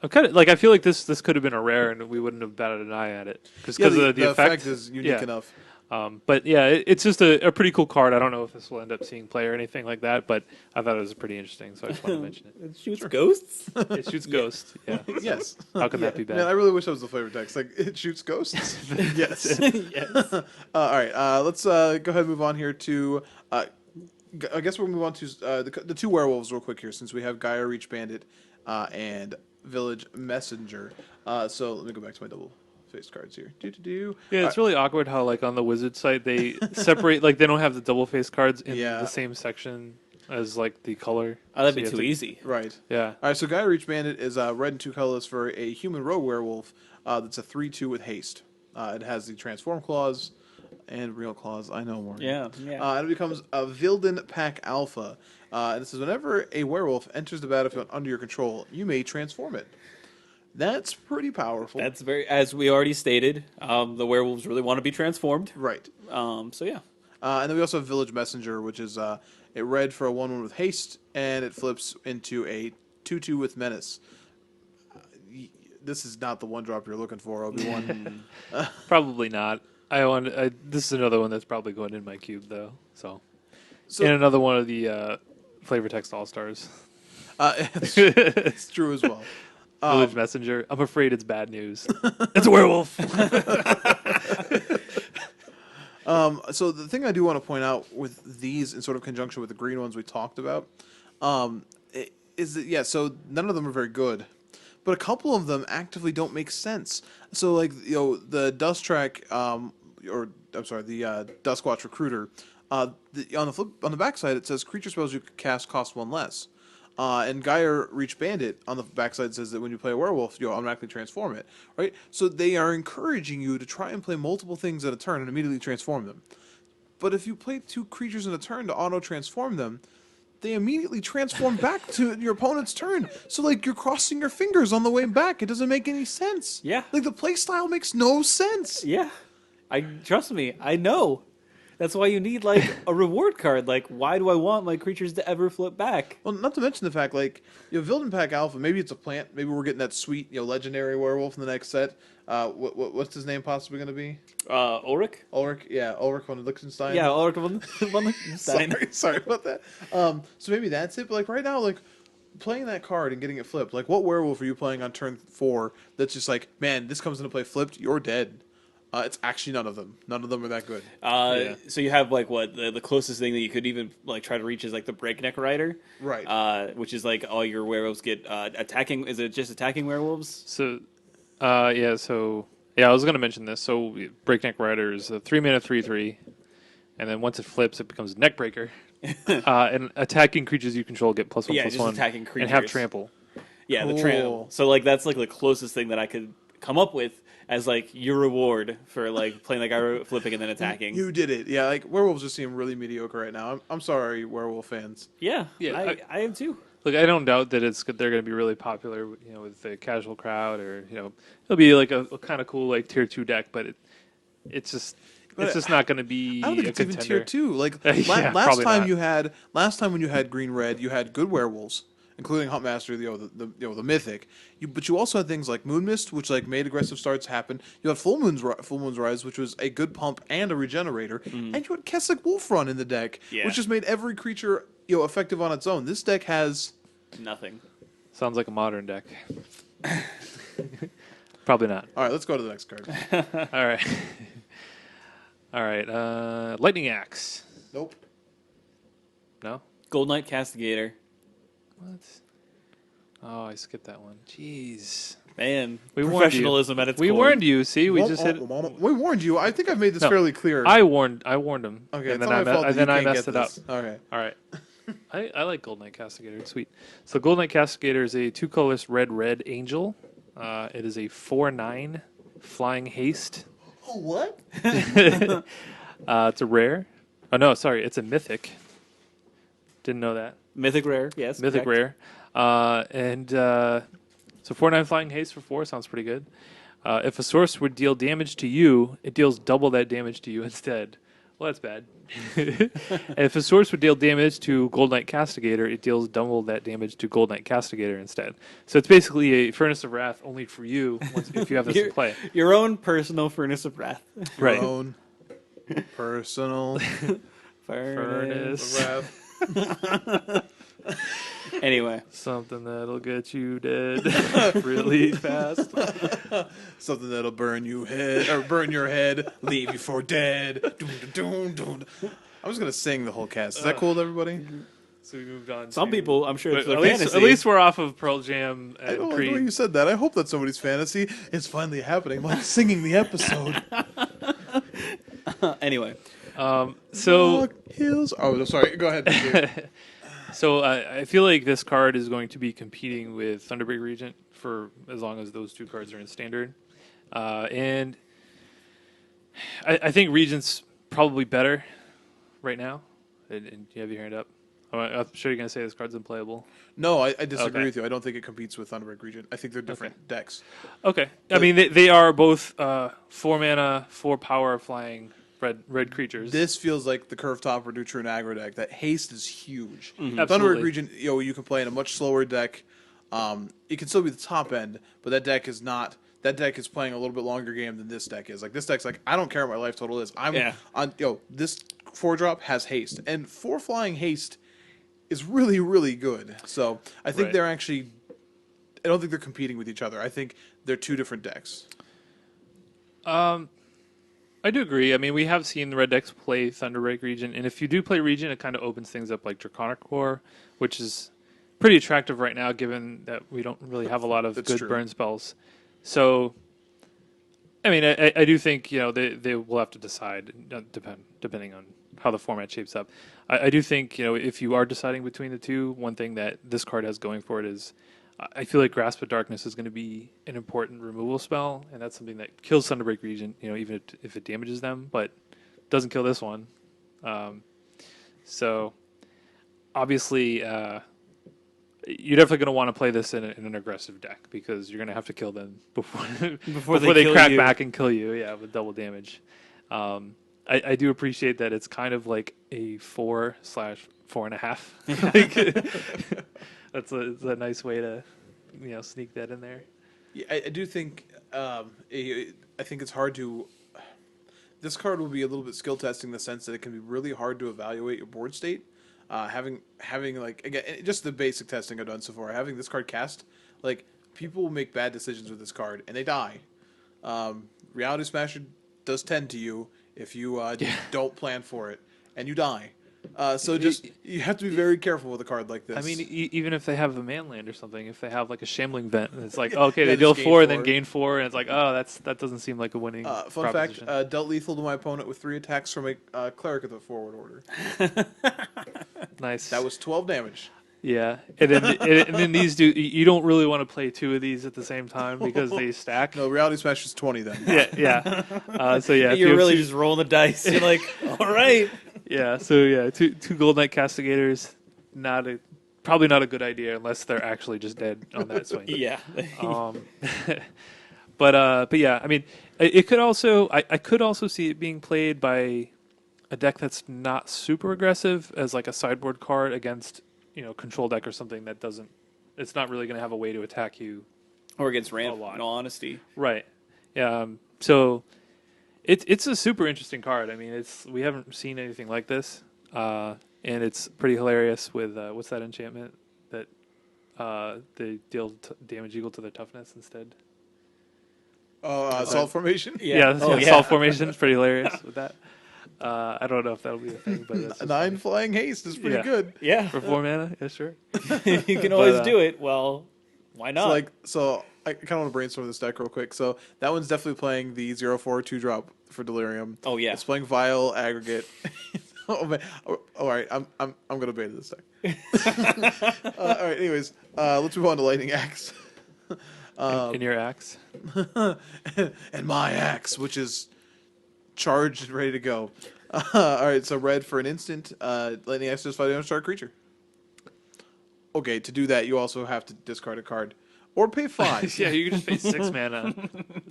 I'm kind of like I feel like this could have been a rare and we wouldn't have batted an eye at it because
Yeah,
of
the effect is unique
yeah.
enough.
But yeah, it's just a pretty cool card. I don't know if this will end up seeing play or anything like that, but I thought it was pretty interesting, so I just wanted to mention it.
It shoots ghosts.
It shoots ghosts. Yeah.
Yes.
How can that be bad?
Man, I really wish that was the flavor text. Like, it shoots ghosts? Yes.
Yes.
All right, let's go ahead and move on here to... I guess we'll move on to the two werewolves real quick here, since we have Gaia Reach Bandit and Village Messenger. So let me go back to my double-faced cards here.
Yeah, it's really awkward how like on the Wizard site they separate like they don't have the double face cards in
Yeah.
the same section as like the color.
Oh, that'd
So
be
you have
too
to-
easy.
Right.
Yeah.
All right, so Gaia Reach Bandit is red and 2 colorless for a human rogue werewolf that's a 3/2 with haste. It has the Transform Clause and Real Clause. I know more.
Yeah. Yeah.
And it becomes a Vilden Pack Alpha. And it says whenever a werewolf enters the battlefield under your control, you may transform it. That's pretty powerful.
That's very, as we already stated, the werewolves really want to be transformed.
right.
So yeah.
And then we also have Village Messenger, which is a red for a 1/1 with haste, and it flips into a 2/2 with menace. This is not the one drop you're looking for, Obi-Wan.
Probably not. This is another one that's probably going in my cube though. So,
So-
and another one of the flavor text all stars.
It's true as well.
Village Messenger. I'm afraid it's bad news. It's a werewolf.
So the thing I do want to point out with these, in sort of conjunction with the green ones we talked about, is that so none of them are very good, but a couple of them actively don't make sense. So like the Dust Track, the Duskwatch Recruiter, on the backside it says creature spells you cast cost 1 less. And Gaia Reach Bandit on the backside says that when you play a werewolf, you'll automatically transform it, right? So they are encouraging you to try and play multiple things at a turn and immediately transform them. But if you play 2 creatures in a turn to auto-transform them, they immediately transform back to your opponent's turn. So, like, you're crossing your fingers on the way back. It doesn't make any sense.
Yeah.
Like, the play style makes no sense.
Yeah. Trust me, I know. That's why you need like a reward card. Like, why do I want my creatures to ever flip back?
Well, not to mention the fact, like, Vilden Pack Alpha, maybe it's a plant. Maybe we're getting that sweet, legendary werewolf in the next set. What's his name possibly going to be?
Ulrich?
Ulrich? Yeah, Ulrich von Liechtenstein.
Yeah, Ulrich von Liechtenstein.
Sorry about that. So maybe that's it. But, like, right now, like, playing that card and getting it flipped, like, what werewolf are you playing on turn 4 that's just like, man, this comes into play flipped, you're dead? It's actually none of them. None of them are that good.
So you have like what the closest thing that you could even like try to reach is like the Breakneck Rider,
Right.
Which is like all your werewolves get attacking. Is it just attacking werewolves?
So, I was going to mention this. So, Breakneck Rider is a 3-mana 3/3, and then once it flips, it becomes Neckbreaker. And attacking creatures you control get +1/+1.
Yeah, just attacking
and have
creatures.
trample.
Yeah,
Cool.
the trample. So like that's like the closest thing that I could come up with as like your reward for like playing that guy flipping and then attacking.
You did it. Yeah, like, werewolves just seem really mediocre right now. I'm sorry, werewolf fans.
Yeah,
Yeah,
I am too.
Look, I don't doubt that they're going to be really popular, with the casual crowd, or it'll be like a kind of cool like tier 2 deck, but it's just not going to be
I don't think
a
it's even
contender.
tier 2. Like,
Yeah,
last
probably
time
not.
last time when you had green red, you had good werewolves, including Huntmaster, the mythic. But you also had things like Moon Mist, which like made aggressive starts happen. You had Full Moon's Rise, which was a good pump and a regenerator, and you had Kessig Wolf Run in the deck,
Yeah.
which just made every creature effective on its own. This deck has
Nothing.
Sounds like a modern deck. Probably not.
all right. Let's go to the next card.
All right. All right. Lightning Axe.
Nope.
No?
Gold Knight Castigator.
What? Oh, I skipped that one. Jeez.
Man,
We warned you.
professionalism at its
We
core.
warned you. See, we just hit.
We warned you. I think I've made this
No,
fairly clear.
I warned him.
Okay,
and
it's
then
not my fault that you
I
can't
messed
get
it up.
this. Okay.
All right. I like Gold Knight Castigator. It's sweet. So Gold Knight Castigator is a 2-colorless red angel. It is a 4/9 flying haste.
Oh, what?
It's a rare. Oh no, sorry, it's a mythic. Didn't know that.
Mythic Rare, yes.
Mythic
correct.
rare. So 4/9 flying haste for 4 sounds pretty good. If a source would deal damage to you, it deals double that damage to you instead. Well, that's bad. And if a source would deal damage to Gold Knight Castigator, it deals double that damage to Gold Knight Castigator instead. So it's basically a Furnace of Wrath only for you if you have this in play.
Your own personal Furnace of Wrath.
Your
Right.
own personal
Furnace.
wrath.
Anyway,
Something that'll get you dead really fast.
Something that'll burn your head, leave you for dead. Dun, dun, dun, dun. I'm just gonna sing the whole cast. Is that cool with everybody?
So we moved on.
some
to-
people, I'm sure it's
But
their
at
fantasy.
least we're off of Pearl Jam
I
and
don't like the way
Creed.
you said that. I hope that's somebody's fantasy. It's finally happening. I'm like singing the episode.
Anyway,
So
Rock Hills. Oh, sorry. Go ahead. Dave.
So I feel like this card is going to be competing with Thunderbreak Regent for as long as those two cards are in standard. And I think Regent's probably better right now. And you have your hand up. I'm sure you're going to say this card's unplayable.
No, I disagree
Okay.
with you. I don't think it competes with Thunderbreak Regent. I think they're different decks.
Okay. I mean, they are both 4 mana, 4 power flying red creatures.
This feels like the curve topper neutral and aggro deck. That haste is huge. Thunderbreak
Absolutely.
Regent, you can play in a much slower deck. It can still be the top end, but that deck is not. That deck is playing a little bit longer game than this deck is. Like this deck's like, I don't care what my life total is. I'm
Yeah.
on. This 4-drop has haste, and 4 flying haste is really, really good. So I think
Right.
they're actually. I don't think they're competing with each other. I think they're two different decks.
I do agree. I mean, we have seen the red decks play Thunderbreak Regent, and if you do play Regent, it kind of opens things up like Draconic Core, which is pretty attractive right now, given that we don't really have a lot of
That's
good
true.
burn spells. So, I mean, I do think they will have to decide, depending on how the format shapes up. I do think if you are deciding between the two, one thing that this card has going for it is I feel like Grasp of Darkness is going to be an important removal spell, and that's something that kills Thunderbreak Regent, even if it damages them, but doesn't kill this one. So, obviously, you're definitely going to want to play this in an aggressive deck, because you're going to have to kill them before they
kill
crack
you.
back and kill you, with double damage. I do appreciate that it's kind of like a 4/4.5. It's a nice way to, sneak that in there.
Yeah, I do think. I think it's hard to. This card will be a little bit skill testing in the sense that it can be really hard to evaluate your board state. Having like again just the basic testing I've done so far. Having this card cast, like people will make bad decisions with this card and they die. Reality Smasher does 10 to you if you don't plan for it and you die. So just you have to be very careful with a card like this.
I mean, even if they have a manland or something, if they have like a Shambling Vent, and it's like, okay,
Yeah,
they
just
deal
gain
4 and then
4.
gain 4, and it's like, oh, that doesn't seem like a winning
fun
proposition.
fact: dealt lethal to my opponent with 3 attacks from a cleric of the forward order.
Nice.
That was 12 damage.
yeah, and then these do. You don't really want to play 2 of these at the same time because they stack.
No, Reality Smash is 20 then.
Yeah. So yeah, if you
you're
have
really
two-
just rolling the dice. You're like, all right.
Yeah, so yeah, two Gold Knight Castigators, probably not a good idea unless they're actually just dead on that swing.
Yeah.
But yeah, I mean, it could also I could also see it being played by a deck that's not super aggressive as like a sideboard card against control deck or something that doesn't. It's not really going to have a way to attack you.
Or against ramp,
A lot.
in all honesty.
Right. Yeah. So it's a super interesting card. I mean, we haven't seen anything like this, and it's pretty hilarious with what's that enchantment that they deal damage equal to their toughness instead.
Assault Formation?
Yeah,
Oh, yeah.
Assault Formation is pretty hilarious with that. I don't know if that'll be a thing, but that's just
9
funny.
flying haste is pretty
Yeah.
good.
Yeah.
For 4 mana, yeah, sure.
You can always
But,
do it. Well, why not?
So I kind of want to brainstorm this deck real quick. So that one's definitely playing the 0/4 2-drop for Delirium.
Oh, yeah.
It's playing Vile Aggregate. Oh man! All right, I'm gonna beta this deck. All right. Anyways, let's move on to Lightning Axe.
In your axe.
And my axe, which is charged and ready to go. All right, so red for an instant. Lightning Axe does 5 damage to our creature. Okay, to do that, you also have to discard a card. or pay 5.
Yeah, you can just pay 6 mana,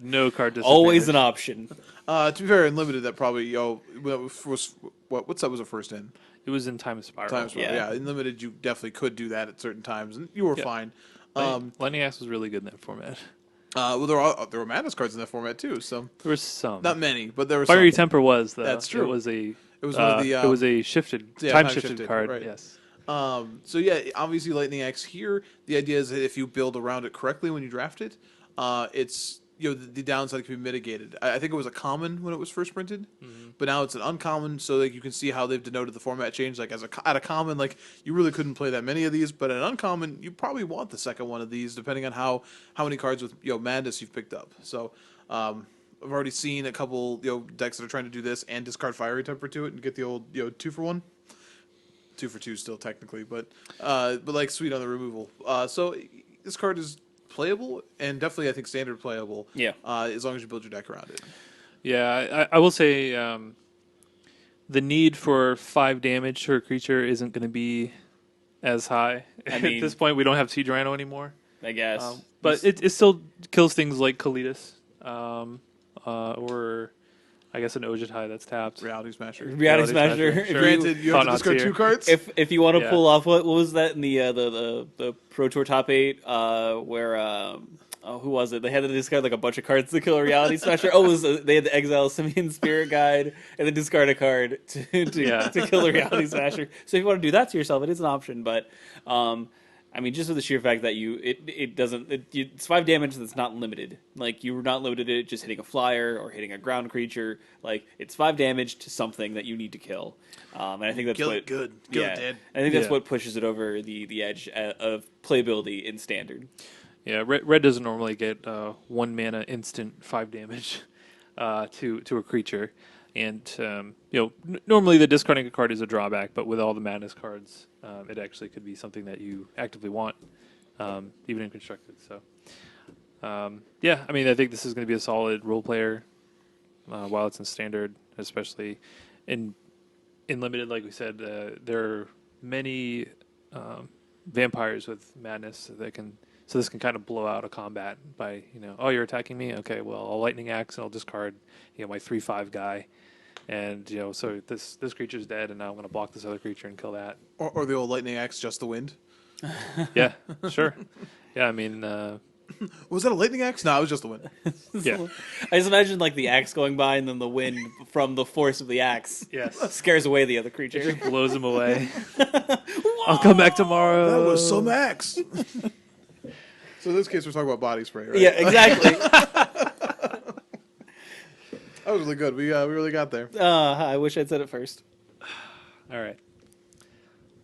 no card disadvantage.
Always an option.
To be fair, unlimited that probably was what set was it first in?
It was in Time Spiral.
Yeah.
Unlimited you definitely could do that at certain times, and you were fine.
Lightning Axe was really good in that format.
Well, there were Madness cards in that format too, so
There were some.
not many, but there were
Fiery
some.
Temper was though.
That's true.
It was a.
It was one of the.
it was a shifted time shifted card.
right.
Yes.
So yeah, obviously Lightning Axe here. The idea is that if you build around it correctly when you draft it, it's the downside can be mitigated. I think it was a common when it was first printed, but now it's an uncommon. So like you can see how they've denoted the format change. Like at a common, like you really couldn't play that many of these, but at an uncommon, you probably want the second one of these, depending on how many cards with Madness you've picked up. So. I've already seen a couple decks that are trying to do this and discard Fiery Temper to it and get the old 2-for-1. 2-for-2 still technically, but like sweet on the removal. So this card is playable and definitely I think standard playable.
Yeah.
As long as you build your deck around it.
Yeah, I will say the need for 5 damage to a creature isn't going to be as high.
I mean,
at this point, we don't have Sea Drano anymore.
I guess.
But it still kills things like Kalitas, or I guess an Ojitai that's tapped.
Reality Smasher.
Reality Smasher.
Sure.
Granted, you have to
Thought
discard
not
2
to.
cards.
If you want to
Yeah.
pull off what was that in the Pro Tour top 8 where who was it? They had to discard like a bunch of cards to kill a Reality Smasher. Oh, it was they had to exile Simian Spirit Guide and then discard a card to kill a Reality Smasher. So if you want to do that to yourself, it is an option. But I mean, just for the sheer fact that it's 5 damage that's not limited. Like you're not limited to just hitting a flyer or hitting a ground creature. Like it's 5 damage to something that you need to kill. And I think that's
Kill
what
it good. Kill it dead.
I think that's
Yeah.
what pushes it over the edge of playability in standard.
Yeah, red doesn't normally get 1 mana instant 5 damage to a creature, and normally the discarding a card is a drawback, but with all the Madness cards, it actually could be something that you actively want, even in constructed. So, yeah, I mean, I think this is going to be a solid role player while it's in standard, especially in limited. Like we said, there are many vampires with Madness that can. So this can kind of blow out a combat by, oh, you're attacking me? Okay, well, I'll Lightning Axe and I'll discard, my 3/5 guy. And, so this creature's dead and now I'm going to block this other creature and kill that.
Or the old Lightning Axe, just the wind.
Yeah, sure. Yeah, I mean,
Was that a Lightning Axe? No, it was just the wind.
yeah.
I just imagine like the axe going by and then the wind from the force of the axe
Yes.
scares away the other creature.
Blows him away. I'll come back tomorrow.
That was some axe. So in this case, we're talking about body spray, right?
Yeah, exactly.
That was really good. We really got there.
I wish I'd said it first.
All right.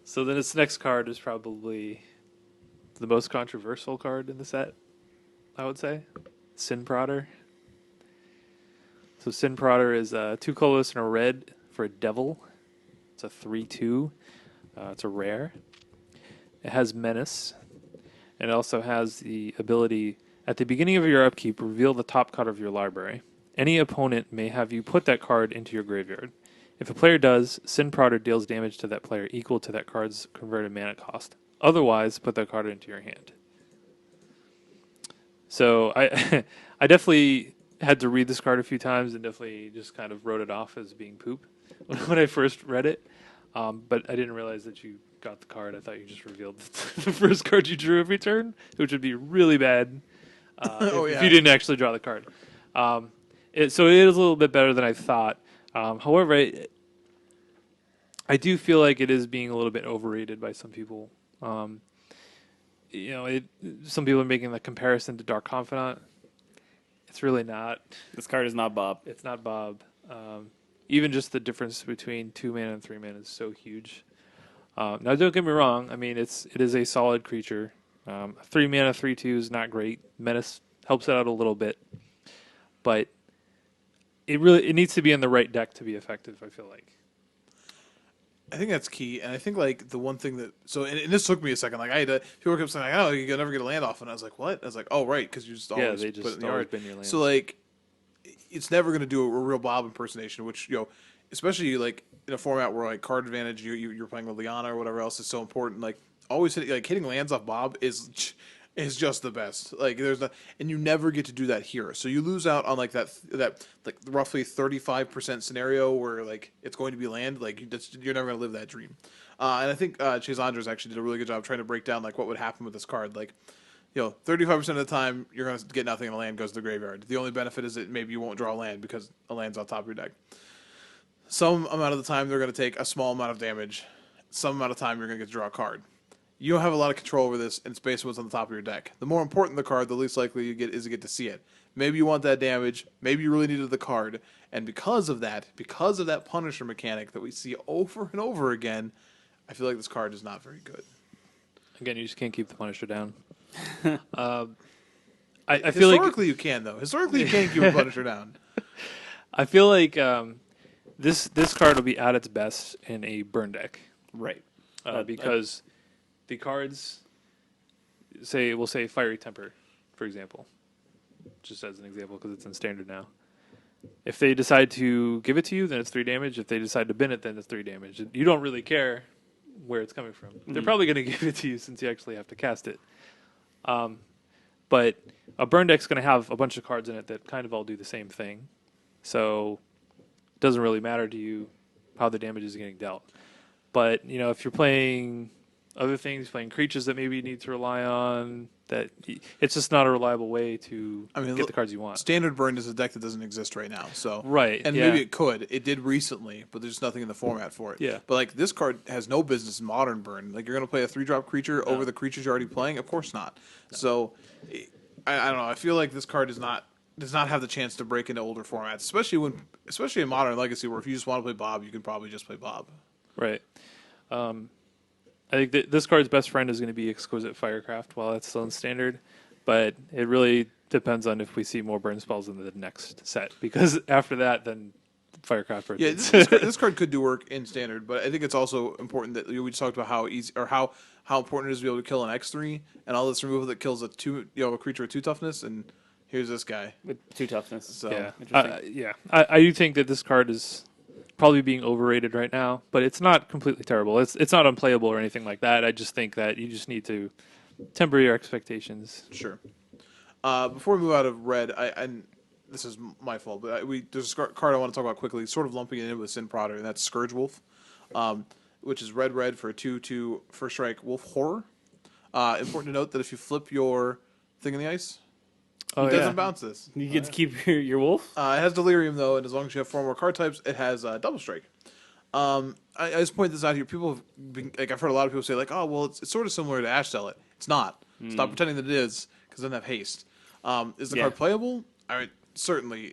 So then this next card is probably the most controversial card in the set, I would say. Sin Prodder. So Sin Prodder is 2 colorless and a red for a devil. It's a 3/2. It's a rare. It has Menace. And it also has the ability, at the beginning of your upkeep, reveal the top card of your library. Any opponent may have you put that card into your graveyard. If a player does, Sin Prodder deals damage to that player equal to that card's converted mana cost. Otherwise, put that card into your hand. So I I definitely had to read this card a few times and definitely just kind of wrote it off as being poop when I first read it. But I didn't realize that you got the card. I thought you just revealed the first card you drew every turn, which would be really bad if you didn't actually draw the card. So it is a little bit better than I thought. However, I do feel like it is being a little bit overrated by some people. Some people are making the comparison to Dark Confidant. It's really not.
This card is not Bob.
It's not Bob. Even just the difference between 2 mana and 3 mana is so huge. Now, don't get me wrong. I mean, it is a solid creature. 3 mana, 3/2 is not great. Menace helps it out a little bit, but it needs to be in the right deck to be effective. I feel like.
I think that's key, and I think like the one thing that and this took me a second. Like I had to, people kept saying, "Oh, you can never get a land off," and I was like, "What?" I was like, "Oh, right, because you just always
they
put
just
it in the
always
yard."
bin your lands.
So like, it's never going to do a real Bob impersonation, which especially like in a format where like card advantage, you're playing with Liana or whatever else is so important. Like always hitting lands off Bob is is just the best. Like there's not, and you never get to do that here. So you lose out on like that like roughly 35% scenario where like it's going to be land. Like you're never going to live that dream. And I think Chase Andres actually did a really good job trying to break down like what would happen with this card. Like 35% of the time you're going to get nothing and the land goes to the graveyard. The only benefit is that maybe you won't draw a land because a land's on top of your deck. Some amount of the time they're going to take a small amount of damage. Some amount of time you're going to get to draw a card. You don't have a lot of control over this, and it's based on what's on the top of your deck. The more important the card, the least likely you get is to get to see it. Maybe you want that damage. Maybe you really needed the card. And because of that Punisher mechanic that we see over and over again, I feel like this card is not very good.
Again, you just can't keep the Punisher down. I feel like
historically you can though. Historically you can keep a Punisher down.
I feel like this card will be at its best in a burn deck,
Right.
because the cards we'll say Fiery Temper, for example, just as an example because it's in standard now. If they decide to give it to you, then it's 3 damage. If they decide to bin it, then it's 3 damage. You don't really care where it's coming from. They're probably going to give it to you since you actually have to cast it. But a burn deck's going to have a bunch of cards in it that kind of all do the same thing. So it doesn't really matter to you how the damage is getting dealt. But, if you're playing other things, playing creatures that maybe you need to rely on, that it's just not a reliable way to get the cards you want.
Standard burn is a deck that doesn't exist right now. So
Right,
and
yeah.
maybe it could. It did recently, but there's nothing in the format for it.
Yeah.
But like this card has no business in modern burn. Like you're gonna play a 3-drop creature over the creatures you're already playing? Of course not. No. So I don't know. I feel like this card does not have the chance to break into older formats, especially in Modern Legacy, where if you just want to play Bob, you can probably just play Bob.
Right. I think that this card's best friend is going to be Exquisite Firecraft while it's still in standard, but it really depends on if we see more burn spells in the next set, because after that, then Firecraft rotates.
Yeah, this card could do work in standard, but I think it's also important that we just talked about how easy or how important it is to be able to kill an X3 and all this removal that kills a creature with 2 toughness, and here's this guy
with 2 toughness.
So
yeah, I do think that this card is probably being overrated right now, but it's not completely terrible. It's not unplayable or anything like that. I just think that you just need to temper your expectations.
Sure. Before we move out of red, and this is my fault, but there's a card I want to talk about quickly, sort of lumping it in with Sin Prodder, and that's Scourge Wolf, which is red for a 2/2 first strike wolf horror. Important to note that if you flip your thing in the ice, it doesn't bounce this.
You get to keep your wolf?
It has Delirium, though, and as long as you have 4 more card types, it has Double Strike. I just point this out here. People have been, I've heard a lot of people say, like, oh, well, it's sort of similar to Ash Zealot. It's not. Stop pretending that it is, because it doesn't have haste. Is the card playable? I mean, certainly.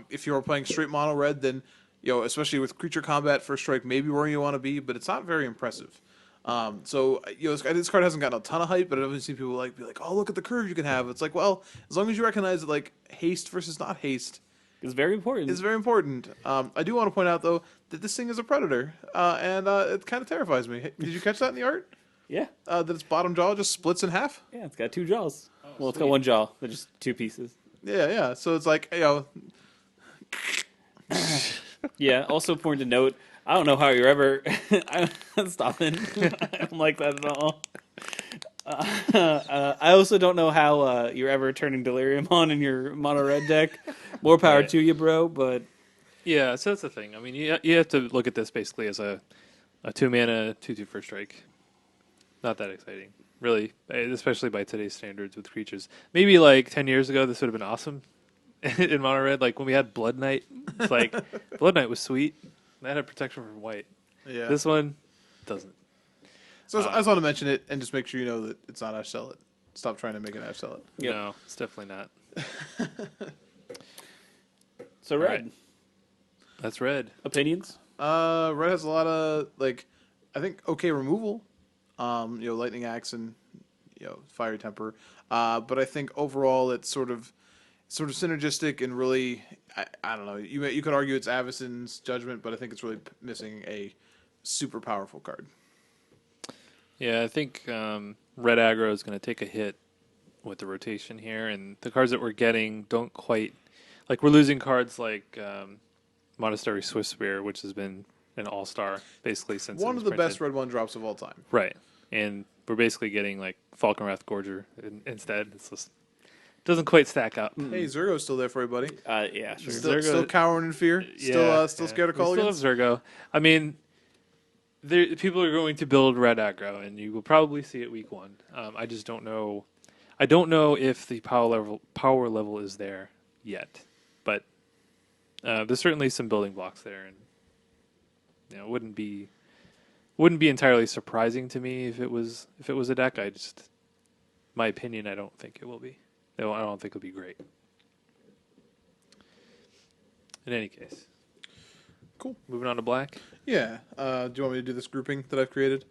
If you're playing straight mono red, then, especially with creature combat, first strike maybe where you want to be, but it's not very impressive. This card hasn't gotten a ton of hype, but I've seen people be like, oh, look at the curve you can have. It's like, well, as long as you recognize that like haste versus not haste
It's very important.
is very important. I do want to point out though that this thing is a predator, and it kind of terrifies me. Did you catch that in the art?
Yeah.
That its bottom jaw just splits in half.
Yeah, it's got 2 jaws. Well, it's got 1 jaw. They're just 2 pieces.
Yeah. So it's like,
Yeah, also important to note, I don't know how you're ever... Stop it. I don't like that at all. I also don't know how you're ever turning Delirium on in your mono red deck. More power to you, bro, but...
Yeah, so that's the thing. I mean, you have to look at this basically as a 2-mana, 2/2 first strike. Not that exciting, really, especially by today's standards with creatures. Maybe like 10 years ago, this would have been awesome in mono red. Like when we had Blood Knight, it's like Blood Knight was sweet. That had protection from white.
Yeah.
This one doesn't.
So I just want to mention it and just make sure you know that it's not Ash Zealot. Stop trying to make it Ash Zealot.
Yep.
No, it's definitely not.
So red.
Right. That's red.
Opinions?
Red has a lot of I think okay removal. Lightning Axe and Fiery Temper. But I think overall it's sort of synergistic and really I don't know. You could argue it's Avacyn's Judgment, but I think it's really missing a super powerful card.
Yeah, I think red aggro is going to take a hit with the rotation here, and the cards that we're getting don't quite we're losing cards like Monastery Swiftspear, which has been an all-star basically since
one
it was
of the
printed.
best red 1-drops of all time.
Right, and we're basically getting like Falconwrath Gorger instead. It's just doesn't quite stack up.
Hey, Zergo's still there for you, buddy.
Yeah, sure.
Still cowering in fear. Still scared of
We still have
Culligans.
Zergo. I mean, people are going to build red aggro, and you will probably see it week one. I just don't know. I don't know if the power level is there yet, but there's certainly some building blocks there, and it wouldn't be entirely surprising to me if it was a deck. My opinion, I don't think it will be. I don't think it'll be great. In any case,
Cool.
moving on to black.
Yeah. Do you want me to do this grouping that I've created?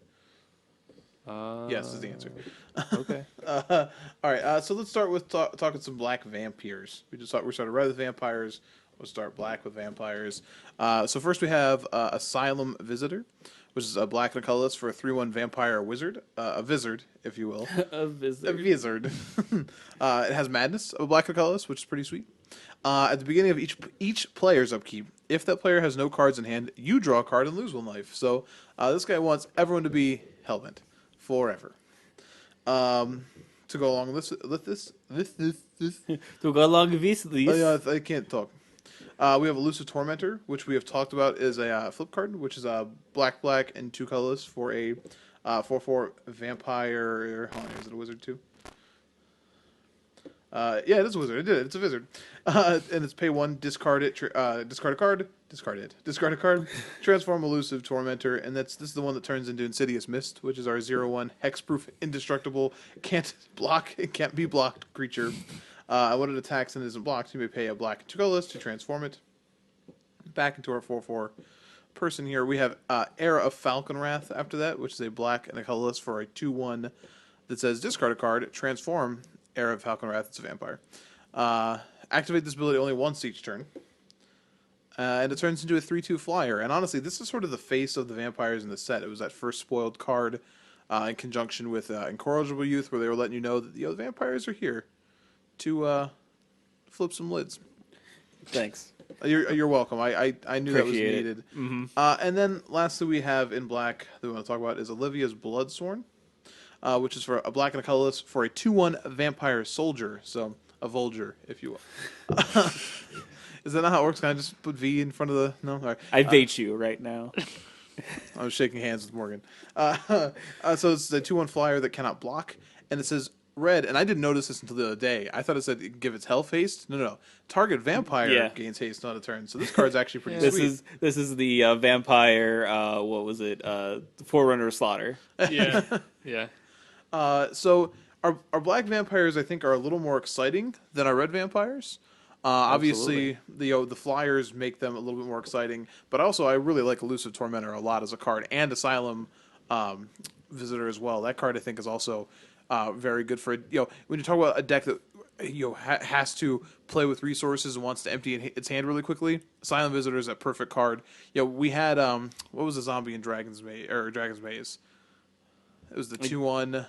Uh,
Yes, is the answer.
Okay.
All right. So let's start with talking some black vampires. We started red with vampires. We'll start black with vampires. So first we have Asylum Visitor, which is a black and a colorless for a 3/1 vampire wizard, a vizard, if you will.
A visit.
A wizard. It has madness, a black and a colorless, which is pretty sweet. At the beginning of each player's upkeep, if that player has no cards in hand, you draw a card and lose 1 life. So this guy wants everyone to be hellbent forever. To go along with this.
To go along with this.
Oh, yeah, I can't talk. We have Elusive Tormentor, which we have talked about is a flip card, which is a black and 2 colorless for a 4/4 vampire. Hold on, is it a wizard too? Yeah, it is a wizard. It did it. It's a wizard. And it's pay 1, discard it, discard a card, discard a card, transform Elusive Tormentor, and this is the one that turns into Insidious Mist, which is our 0/1 hexproof, indestructible, can't be blocked creature. When it attacks and isn't blocked, you may pay a black and 2 colorless to transform it. Back into our 4/4 person here, we have Era of Falconwrath after that, which is a black and a colorless for a 2/1 that says discard a card, transform Era of Falconwrath. It's a vampire. Activate this ability only once each turn. And it turns into a 3/2 flyer. And honestly, this is sort of the face of the vampires in the set. It was that first spoiled card in conjunction with Incorrigible Youth, where they were letting you know that the vampires are here to flip some lids.
Thanks.
You're welcome. I knew that was
Appreciate it.
needed.
Mm-hmm.
And then lastly, we have in black that we want to talk about is Olivia's Bloodsworn, which is for a black and a colorless for a 2/1 vampire soldier. So a Vulture, if you will. Is that not how it works? Can I just put V in front of the? No. All right.
I bait you right now.
I was shaking hands with Morgan. So it's a 2/1 flyer that cannot block, and it says red. And I didn't notice this until the other day. I thought it said give its health haste. No. Target vampire gains haste on a turn. So this card's actually pretty sweet.
This is the vampire. What was it? Forerunner of Slaughter.
Yeah. Yeah.
So our black vampires, I think, are a little more exciting than our red vampires. Obviously, the flyers make them a little bit more exciting, but also I really like Elusive Tormentor a lot as a card, and Asylum Visitor as well. That card I think is also very good for when you talk about a deck that has to play with resources and wants to empty its hand really quickly. Asylum Visitor is a perfect card. We had what was the zombie in Dragon's Maze? It was the 2/1.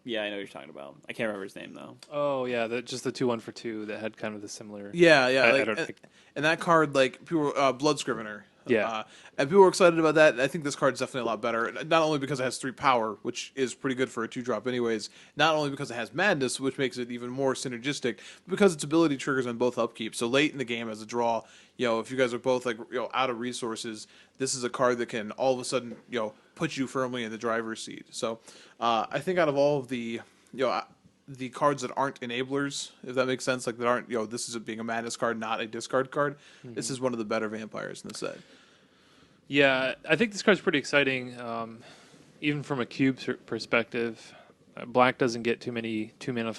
Yeah, I know what you're talking about. I can't remember his name though.
Oh yeah, just the 2/1 for 2 that had kind of the similar.
Yeah.
I don't think.
And that card, like people, Blood Scrivener.
Yeah.
And people were excited about that. And I think this card's definitely a lot better. Not only because it has 3 power, which is pretty good for a 2-drop anyways. Not only because it has madness, which makes it even more synergistic, but because its ability triggers on both upkeep. So late in the game as a draw, if you guys are both out of resources, this is a card that can all of a sudden put you firmly in the driver's seat. So I think out of all of the the cards that aren't enablers, if that makes sense, like that aren't this is being a madness card, not a discard card. Mm-hmm. This is one of the better vampires in the set.
Yeah, I think this card's pretty exciting, even from a cube perspective. Black doesn't get too many 2-mana